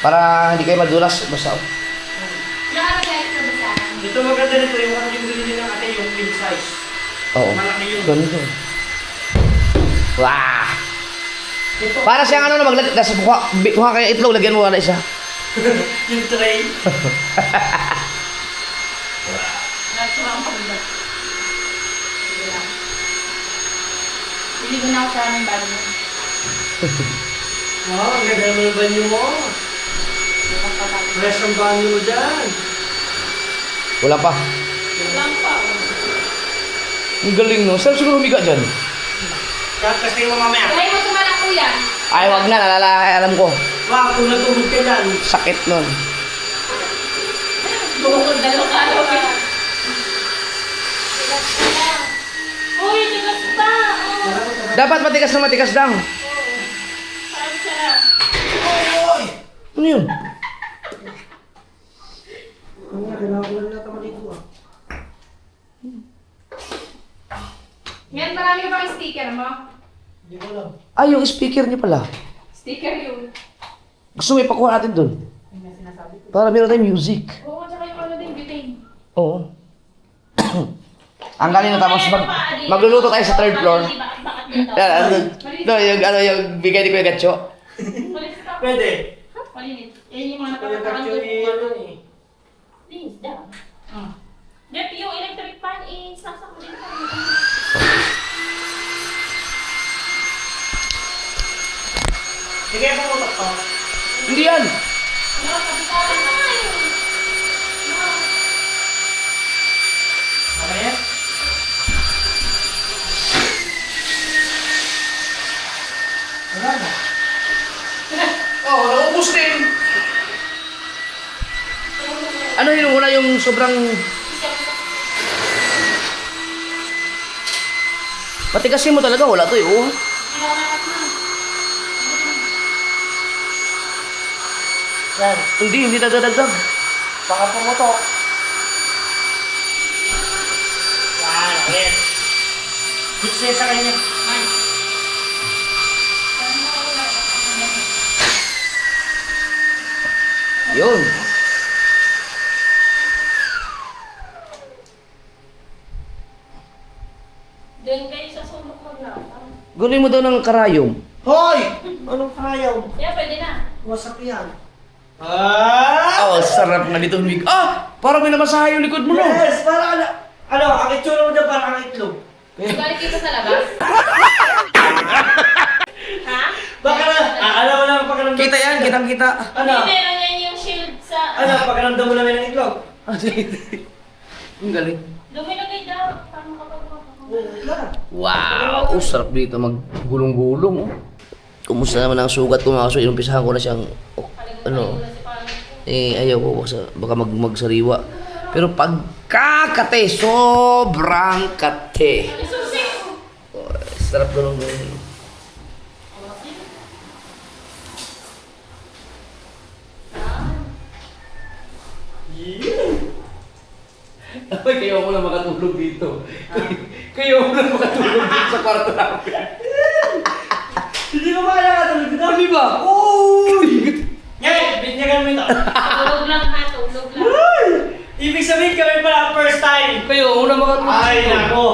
Para hindi kayo madulas. Basta oh. Kailangan na guys sa basa. Ito maganda nito yung ano yung bilhin ng ate yung king size. Oo. Malaki yun. Ganito. Wah! Ito, Para siyang ano na maglag... Nasa buha kayo itlog, lagyan mo wala isa. yung tray. Nagsurang pagod. Sige lang. Piligo na ako sa aming bago mo. Wow, ang ganda naman yung banyo mo. Bukang patapos. Fresh ang banyo mo dyan. Wala pa. Lang pa. Ang galing no. Saan siguro humiga dyan? Kasi mo mamaya. Kaya mo tumalak po yan. Ay, wag na. Alam ko. Wow, kung natulog ka dyan. Sakit nun. Bukod dalawang araw ka. Uy, tigas pa. Oh, Dapat matikas na matikas lang. parang sarap. Ano yun? Ano nga, kailangan ko lang natin maligo ah. Yan, marami ka pang sticker mo. Hindi ko alam. Ay, yung speaker niya pala. Sticker yun. Gusto mo ipakuha natin dun? Yung nga sinasabi ko. Para meron tayong music. Oo, tsaka yung ano din, butane. Oo. Ang galing na tapos magluluto tayo sa third floor. Yung bigay ni Kuya Gatcho. Malis ka. Pwede. Malinit. Yan yung mga Kaya nakakarang actually, ano eh. Please, down. Ah. Jeff, yung electric fan, sasako din pa. Sige, pumutok ko. Hindi yan. Nakakabitaran na nga yun. Mamaya? Wala na. Oo, naubos din. Ano yun muna yung sobrang... Patigasin mo talaga, wala to eh. Oh. Yan. Hindi nadadagdag. Baka pumutok. Yan, ayan. Fix na sa kanya. Yun. Doon kayo sa sulok maglakad. Gunin mo daw ng karayom. Hoy! Anong kayaw? Yeah, pwede na. Wasak yan. Ah! Oh, sarap nga dito humig. Ah! Parang may namasahe yung likod mo, no? Yes! Parang ano, ang itsura mo dyan parang ang itlog. Balik kita sa labas. Ha? Baka na, alam mo na pagkaramdam. Kita yan, kitang-kita. Ano? Hindi, meron yan yung shield sa... Ano, pagkaramdam mo namin ng itlog? Ang galing. Lumilagay daw. Paano kapag Wala. Wow! Oh, sarap dito maggulong-gulong, oh. Kumusta naman ang sugat ko mga kaso? Inumpisahan ko na siyang, ano, ayaw ko baka magsariwa. Pero pagkakate, sobrang kate. Oh, sarap gulong-gulong. Ay, kayo mo na makatulog dito. Kayo mo na makatulog dito sa kwarto namin. Hindi mo makakatulog dito? Di ba? Uy! Ngayon, binyagan mo ito. Tulog lang ha, tulog lang. Ibig sabihin kami pala ang first time. Kayo mo na makatulog Ay, dito. nako.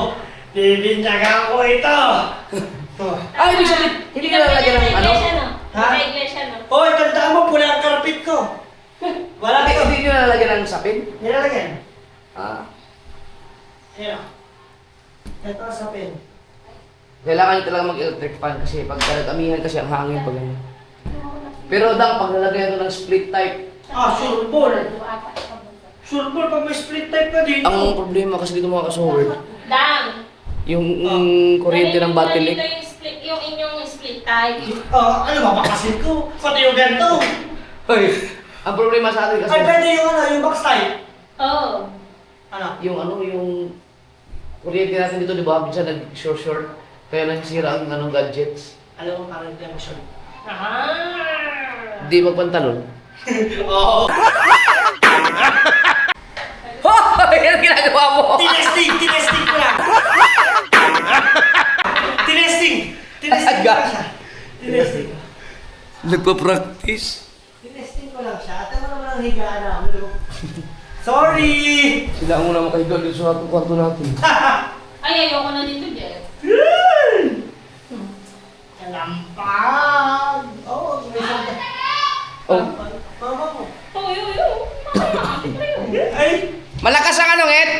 Bibinyagan ko ito. Ay, ibig sabihin, hindi ka lalagyan ng ano? Ha? Sa iglesia, no? Hoy, tandaan mo, pula ang karapit ko. Wala Hindi, dito. hindi nyo lalagyan ng sapin? Nilalagyan. Ah. Ayan. Ito ang sapin. Kailangan nyo talaga mag-electric fan kasi pag nag-amihan kasi ang hangin pag ano. Pero dang, pag nalagyan ito ng split type, Ah, sure ball. Sure ball, pag may split type ka dito. ang problema kasi dito mga kasoward, Dang! yung kuryente ng battery. Dito yung split, yung inyong split type. Ah, ano ba, bakasin ko? Pati yung ganito. Hoy, ang problema sa atin kasi, Ay, pwede yung ano, yung box type. Oh. Ano? yung kuryente natin dito, di ba, minsan nag-short, kaya nagsisira ang anong gadgets. Alam mo, parang yung short. Ah! Hindi magpantalon. Oo. Hoy! Ano ginagawa mo? Tinesting ko lang. Tinesting ko lang siya. Tinesting ko. Nagpa-practice. Tinesting ko lang siya. At naman ang higaan namin. Sorry! Sila ang muna makahiga dito sa kwarto natin. Ay, ayoko na dito, Jeff. Kalampag! Oo, may isang... Oh. Mama mo. Oh, yun. Ay! Malakas ang ano, Ed?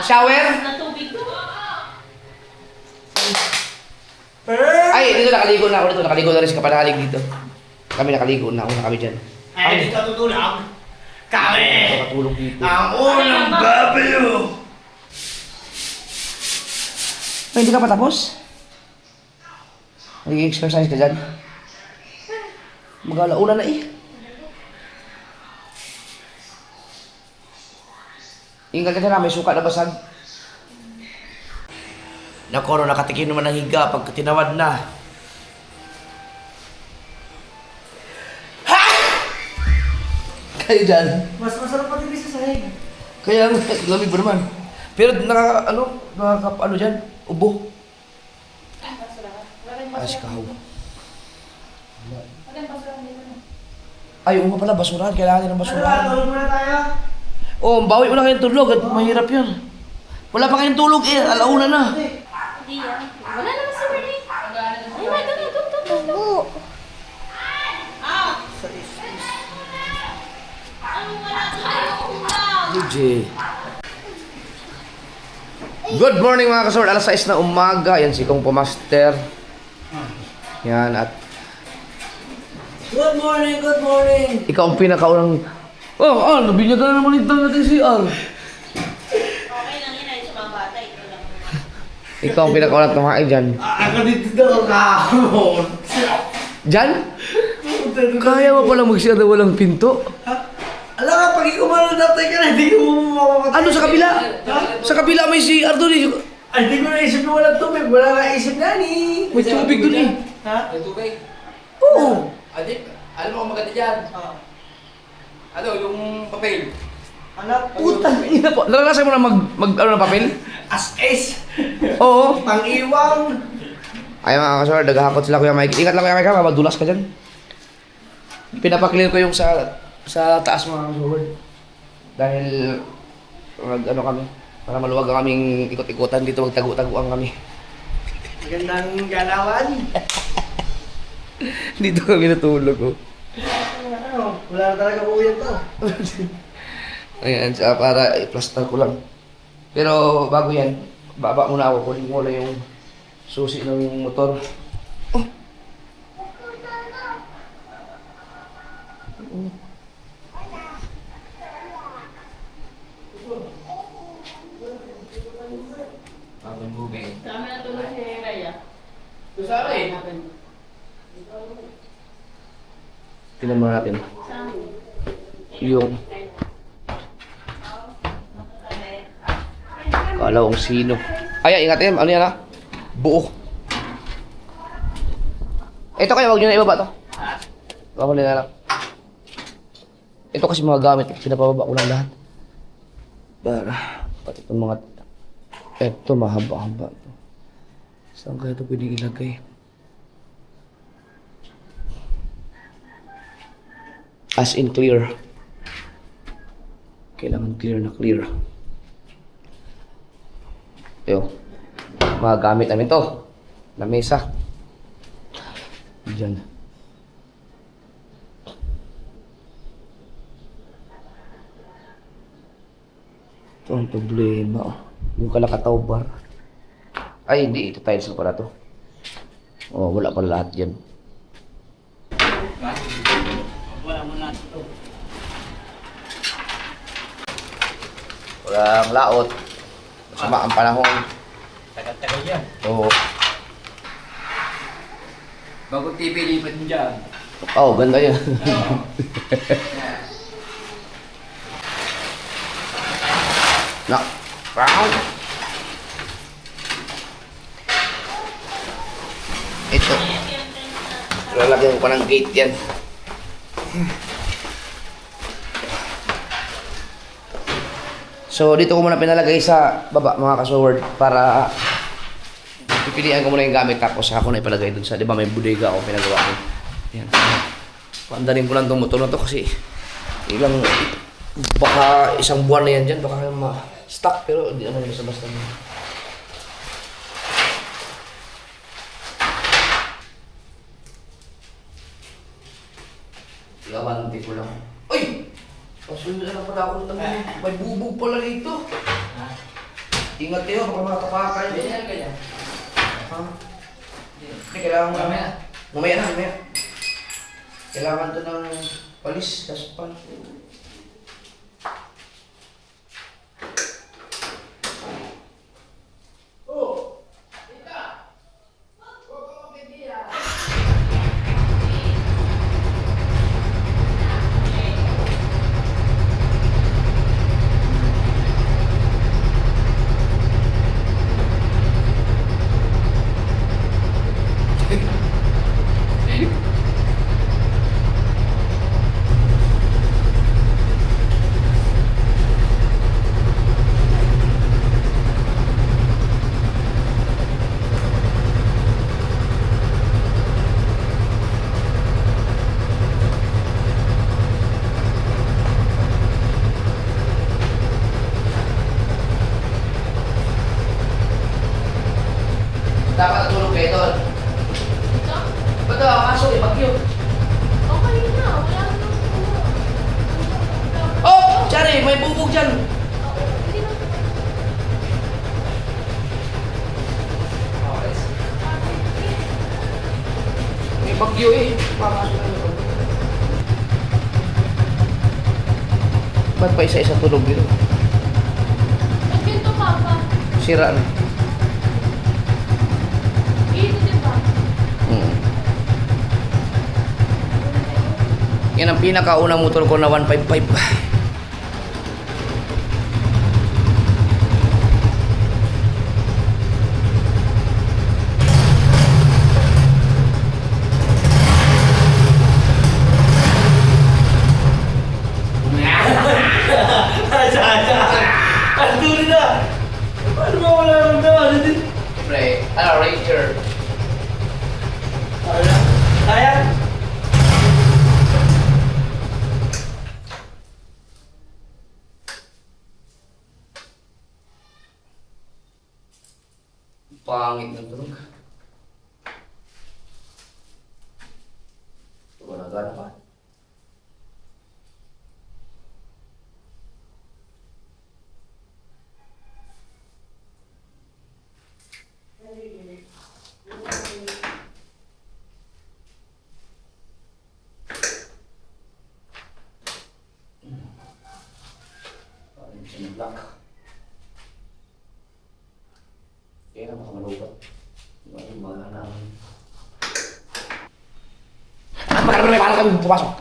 Shower? Na tubig ko. Ay, dito nakaligo na ako dito. Nakaligo na rin si Kapanalig dito. Kami nakaligo na. Una kami dyan. Ay, dito tutulog. Kami! Nakatulog dito. Ang unang babalo! Ay, hindi ka pa tapos? Nag-exercise ka dyan? Mag-alauna na eh. Ingat ka na, may suka na basag. Nako, no, nakatikim naman ng higa pag tinawad na. Ha! Kayo dyan. Mas masarap pati rin sa sahig. Kaya lamig ba naman? Pero ano dyan? Ubo. Asikaw. Ay, oo nga pala, basurahan. Kailangan ng Ano ba? basurahan. Tulog muna tayo? Oh, bawi mo na kayong tulog at mahirap yan. Wala pa kayong tulog eh, alauna na. Hindi yan. Wala naman si Bernie. Ay, wait, ito. Ah! Ano wala tayo ulam? UJ. Good morning mga kasord, alas 6 na umaga. Yan si Kong Pumaster. Yan at Good morning, good morning! ikaw ang pinakaunang... Oh, nabigyan ka na naman itang natin si R. Okay lang yun, ay sa mga bata. Ito lang. Ikaw ang pinakaunang tumain dyan. Ako dito daw kahapon. Dyan? Kaya mo pala mag-share na walang pinto? Alam ka, pag ikaw man natay ka na, hindi ko mamamatay. Ano sa kabila? Sa kabila may CR doon eh. Ay, di ko naisip na walang tubig. Wala nga isip na ni. May tubig dun eh. Ha? May tubig. Oo. Adik, alam mo kung maganda dyan. Ano, yung papel. Anak, Putang ina po. Naranasan mo na ano ng papel? as is. Oo. Pang-iwang. Ay mga kasor, naghahakot sila Kuya Mike. Ingat lang Kuya Mike ha, madulas ka dyan. Pinapakilin ko yung sa taas mga kasor. Dahil ano kami, para maluwag ang kaming ikot-ikotan dito, magtago-taguan kami. Magandang galawan. Dito kami natulog oh. Ano, wala na talaga uwi to. Ayan, para i-plaster ko lang. Pero bago yan, baba muna ako, kunin ko lang yung susi ng motor. Oh. Ang tubig. Kami natulog si Raya. Kusari. Tingnan muna natin. Yung kala kong sino. Ay, ingat yan. Ano yan ha? Buo. Ito kaya, wag nyo na ibaba to. Baka na lang. Ito kasi mga gamit. Pinapababa ko lang lahat. Para, pati itong mga... Ito, mahaba-haba. Saan kaya ito pwedeng ilagay? As in clear. Kailangan clear na clear. Yo, mga gamit namin to. Na mesa. Diyan. Ito ang problema. Oh. Yung Kalakataw bar. Ay, hindi. Ito tiles na pala to. Oh, wala pala lahat dyan. Wala mo na ito. Walang laot. Masama ang panahon. Tagal-tagal yan. Oo. Bagong TV, lipat mo dyan. Oh, ganda yan. Na. Wow. Ito. Lalagyan ko pa ng gate yan. So, dito ko muna pinalagay sa baba mga kasoward para pipilian ko muna yung gamit tapos ako na ipalagay dun sa, di ba may bodega ako pinagawa ko. Yan. Paandarin ko lang itong motor na to kasi baka isang buwan na yan dyan, baka ma-stuck pero hindi naman basta-basta na. Iawante ko lang. Ay! Pasunod na pala ako ng may bubog pala dito. Ingat kayo, baka matapakan. Ganyan, ganyan. Ha? Hindi, kailangan Mamaya. Mamaya na, mamaya. Kailangan to ng palis, daspan. Dapat natulog kayo doon. Ito? Ba't daw, kaso may bagyo. Okay na, wala na. Oh! Chari, may bubog dyan. Hindi na. May bagyo eh. Papasok na yun. Ba't pa isa-isa tulog dito? Ba't ganito, Papa? Sira na. Dito, di ba? Yan ang pinakaunang motor ko na 155. Pangit ng tulog. Wala gana pa. Black. Kaya na makamalupat. Yung mga namin. Paano kami pumasok?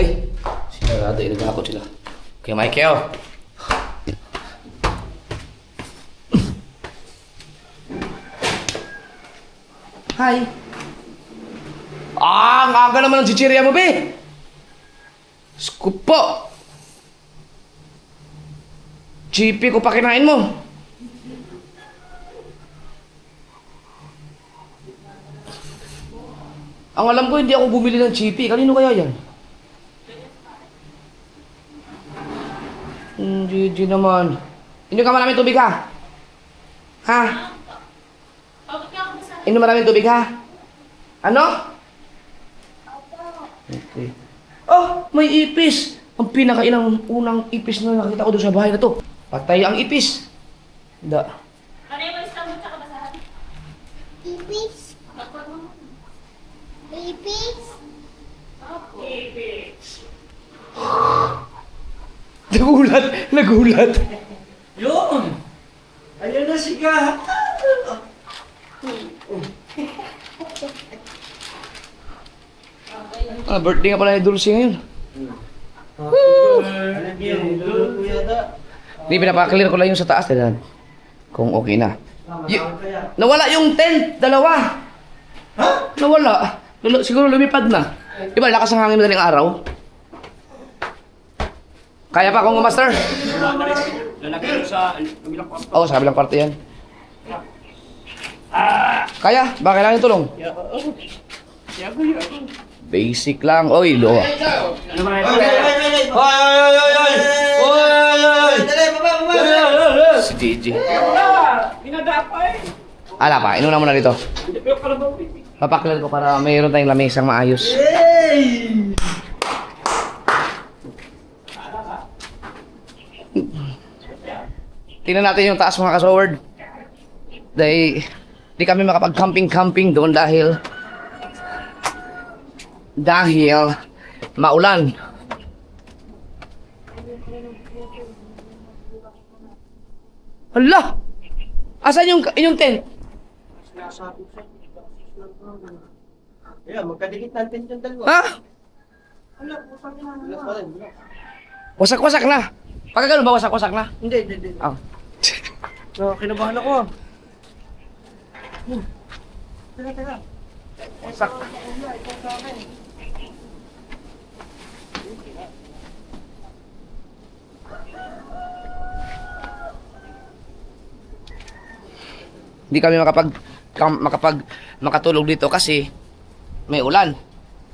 Ay, sinarado. Nagkakot sila. Kaya Michael. Hi. Ang aga naman ng chichirya mo, be. Scoop po. Chippy ko pa kinain mo. Ang alam ko, hindi ako bumili ng chippy. Kanino kaya yan? GG naman. Inom ka maraming tubig, ha? Ha? Inom maraming tubig, ha? Ano? Okay. Oh, may ipis! Ang pinakailang unang ipis na nakita ko doon sa bahay na to. Patay ang ipis. Da. Ano yung basta mo tsaka basahan? Ipis. Ipis. Nagulat. Yun! Ayun na siya. Birthday nga pala ni Dulce ngayon. Hindi, pinapaklear ko lang yung sa taas. Tignan. Kung okay na. Nawala yung tent! Dalawa! Ha? Nawala. Siguro lumipad na. Diba, lakas ang hangin madaling araw? Kaya pa akong master? Lalagay sa kabilang kwarto. Oo, sa kabilang kwarto yan. Kaya? Baka kailangan yung tulong? Basic lang. Oy, lo. Si Gigi. Ala pa, inuna mo na dito. Papakilal ko para mayroon tayong lamesang maayos. Tingnan natin yung taas mga kasoward. Dahil di kami makapag-camping-camping doon dahil maulan. Hala! Asan yung inyong tent? Yeah, magkadikit natin yung dalawa. Ha? Wasak-wasak na. Pagka ganun ba wasak-wasak na? Hindi. Oh. So, kinabahan ako. Teka. Wasak. Hindi kami makatulog dito kasi may ulan.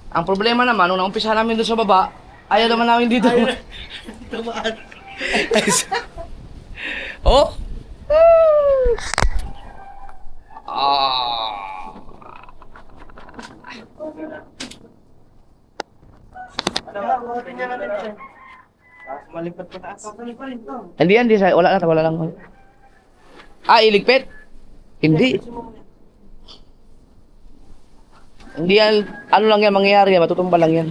Ang problema naman, nung naumpisa namin doon sa baba, ayaw naman namin dito. Tumaan. Oh? Ah. Malipat pa taas. Hindi, wala lang. Ah, iligpit? Hindi. Hindi yan, ano lang yan mangyayari yan, matutumba lang yan.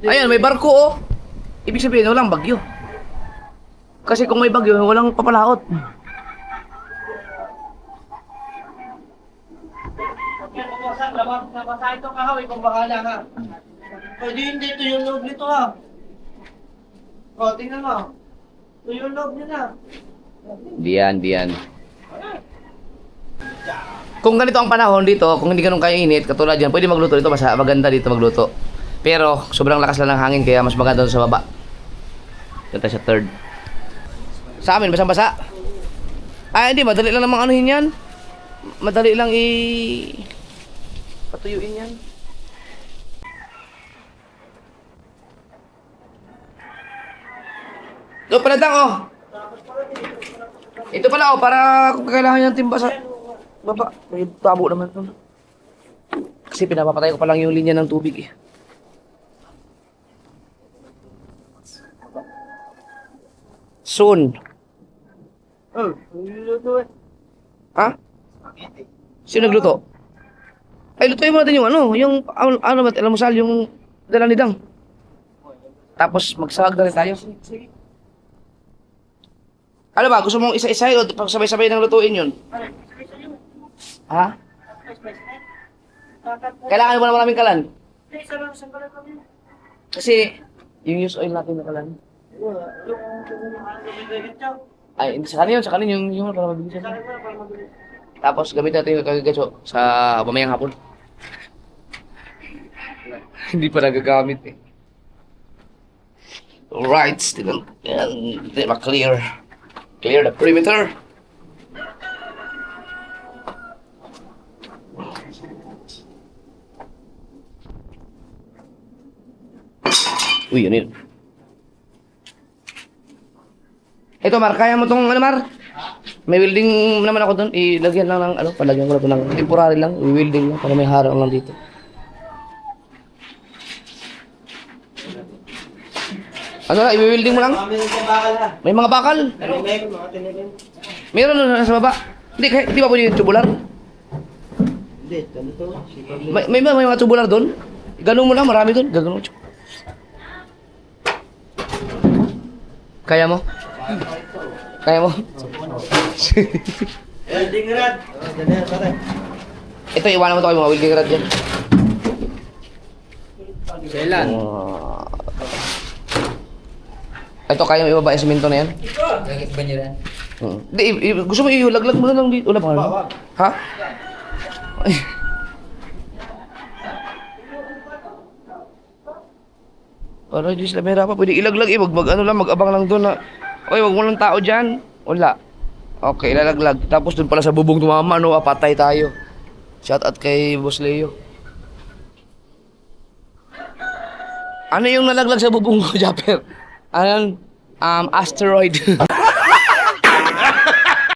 Ayan, may barko oh. Ibig sabihin, walang bagyo. Kasi kung may bagyo, walang papalaot. Nabasa ito kahoy kung bahala ka. Pwede hindi, ito yung loob nito ha. O, tingnan mo. Ito yung loob nyo na. Diyan. Kung ganito ang panahon dito, kung hindi ganun kainit, katulad yan, pwede magluto dito, maganda dito magluto. Pero, sobrang lakas lang ng hangin, kaya mas maganda doon sa baba. Dito sa third. Sa amin, basang-basa. Hindi, madali lang namang anuhin yan. Madali lang patuyuin yan. Ito pala dang, oh. Ito pala, oh, para kung kailangan yung timba sa baba. May tabo naman ito. Kasi pinapapatay ko pa lang yung linya ng tubig, eh. Soon. Oh, niluluto eh. Ha? Sino nagluto? Ay, lutuin mo natin yung ano ba, alamusal, yung dala ni Dang. Tapos magsawag na rin tayo. Ano ba, gusto mong isa-isa o sabay-sabay nang lutuin yun? Ha? Kailangan mo na maraming kalan? Isa lang, isang kalan kami. Kasi yung use oil natin na kalan. Yung lumigay siya. Ay, hindi sa kanin yun, para mabilis yan. Para mabilis. Tapos gamit natin yung kagagatso sa mamayang hapon. Hindi pa nagagamit eh. Alright, still hindi ma-clear. Clear the perimeter. Uy, yun yun. Ito Mar, kaya mo tong ano Mar? May welding naman ako doon. Ilagyan lang ng palagyan ko na ito ng temporary lang. I-welding lang para may harang lang dito. Ano na, i-welding mo lang? Kami rin sa bakal ha. May mga bakal. Tinigay, mga tinigay. Meron na nasa baba. Hindi, di ba pwede yung tubular? Hindi, ganito. May mga tubular doon. Ganun mo lang, marami doon. Ganun mo. Kaya mo? Kaya mo? Welding rod. Ganyan, pare. Ito, iwanan mo ito kayo mga welding rod dyan. Kailan? Ito, kaya mo ibaba yung simento na yan? Gagit ba niya rin? Hindi, gusto mo ilaglag mo na lang dito. Wala pa nga. Ha? Ay. Para hindi sila mahirapan. Pwede ilaglag eh. Mag-abang lang doon na. Oy, wag mo lang tao dyan. Wala. Okay, ilalaglag. Tapos doon pala sa bubong tumama, no? Patay tayo. Shout out kay Boss Leo. Ano yung nalaglag sa bubong ko, Japper? Asteroid.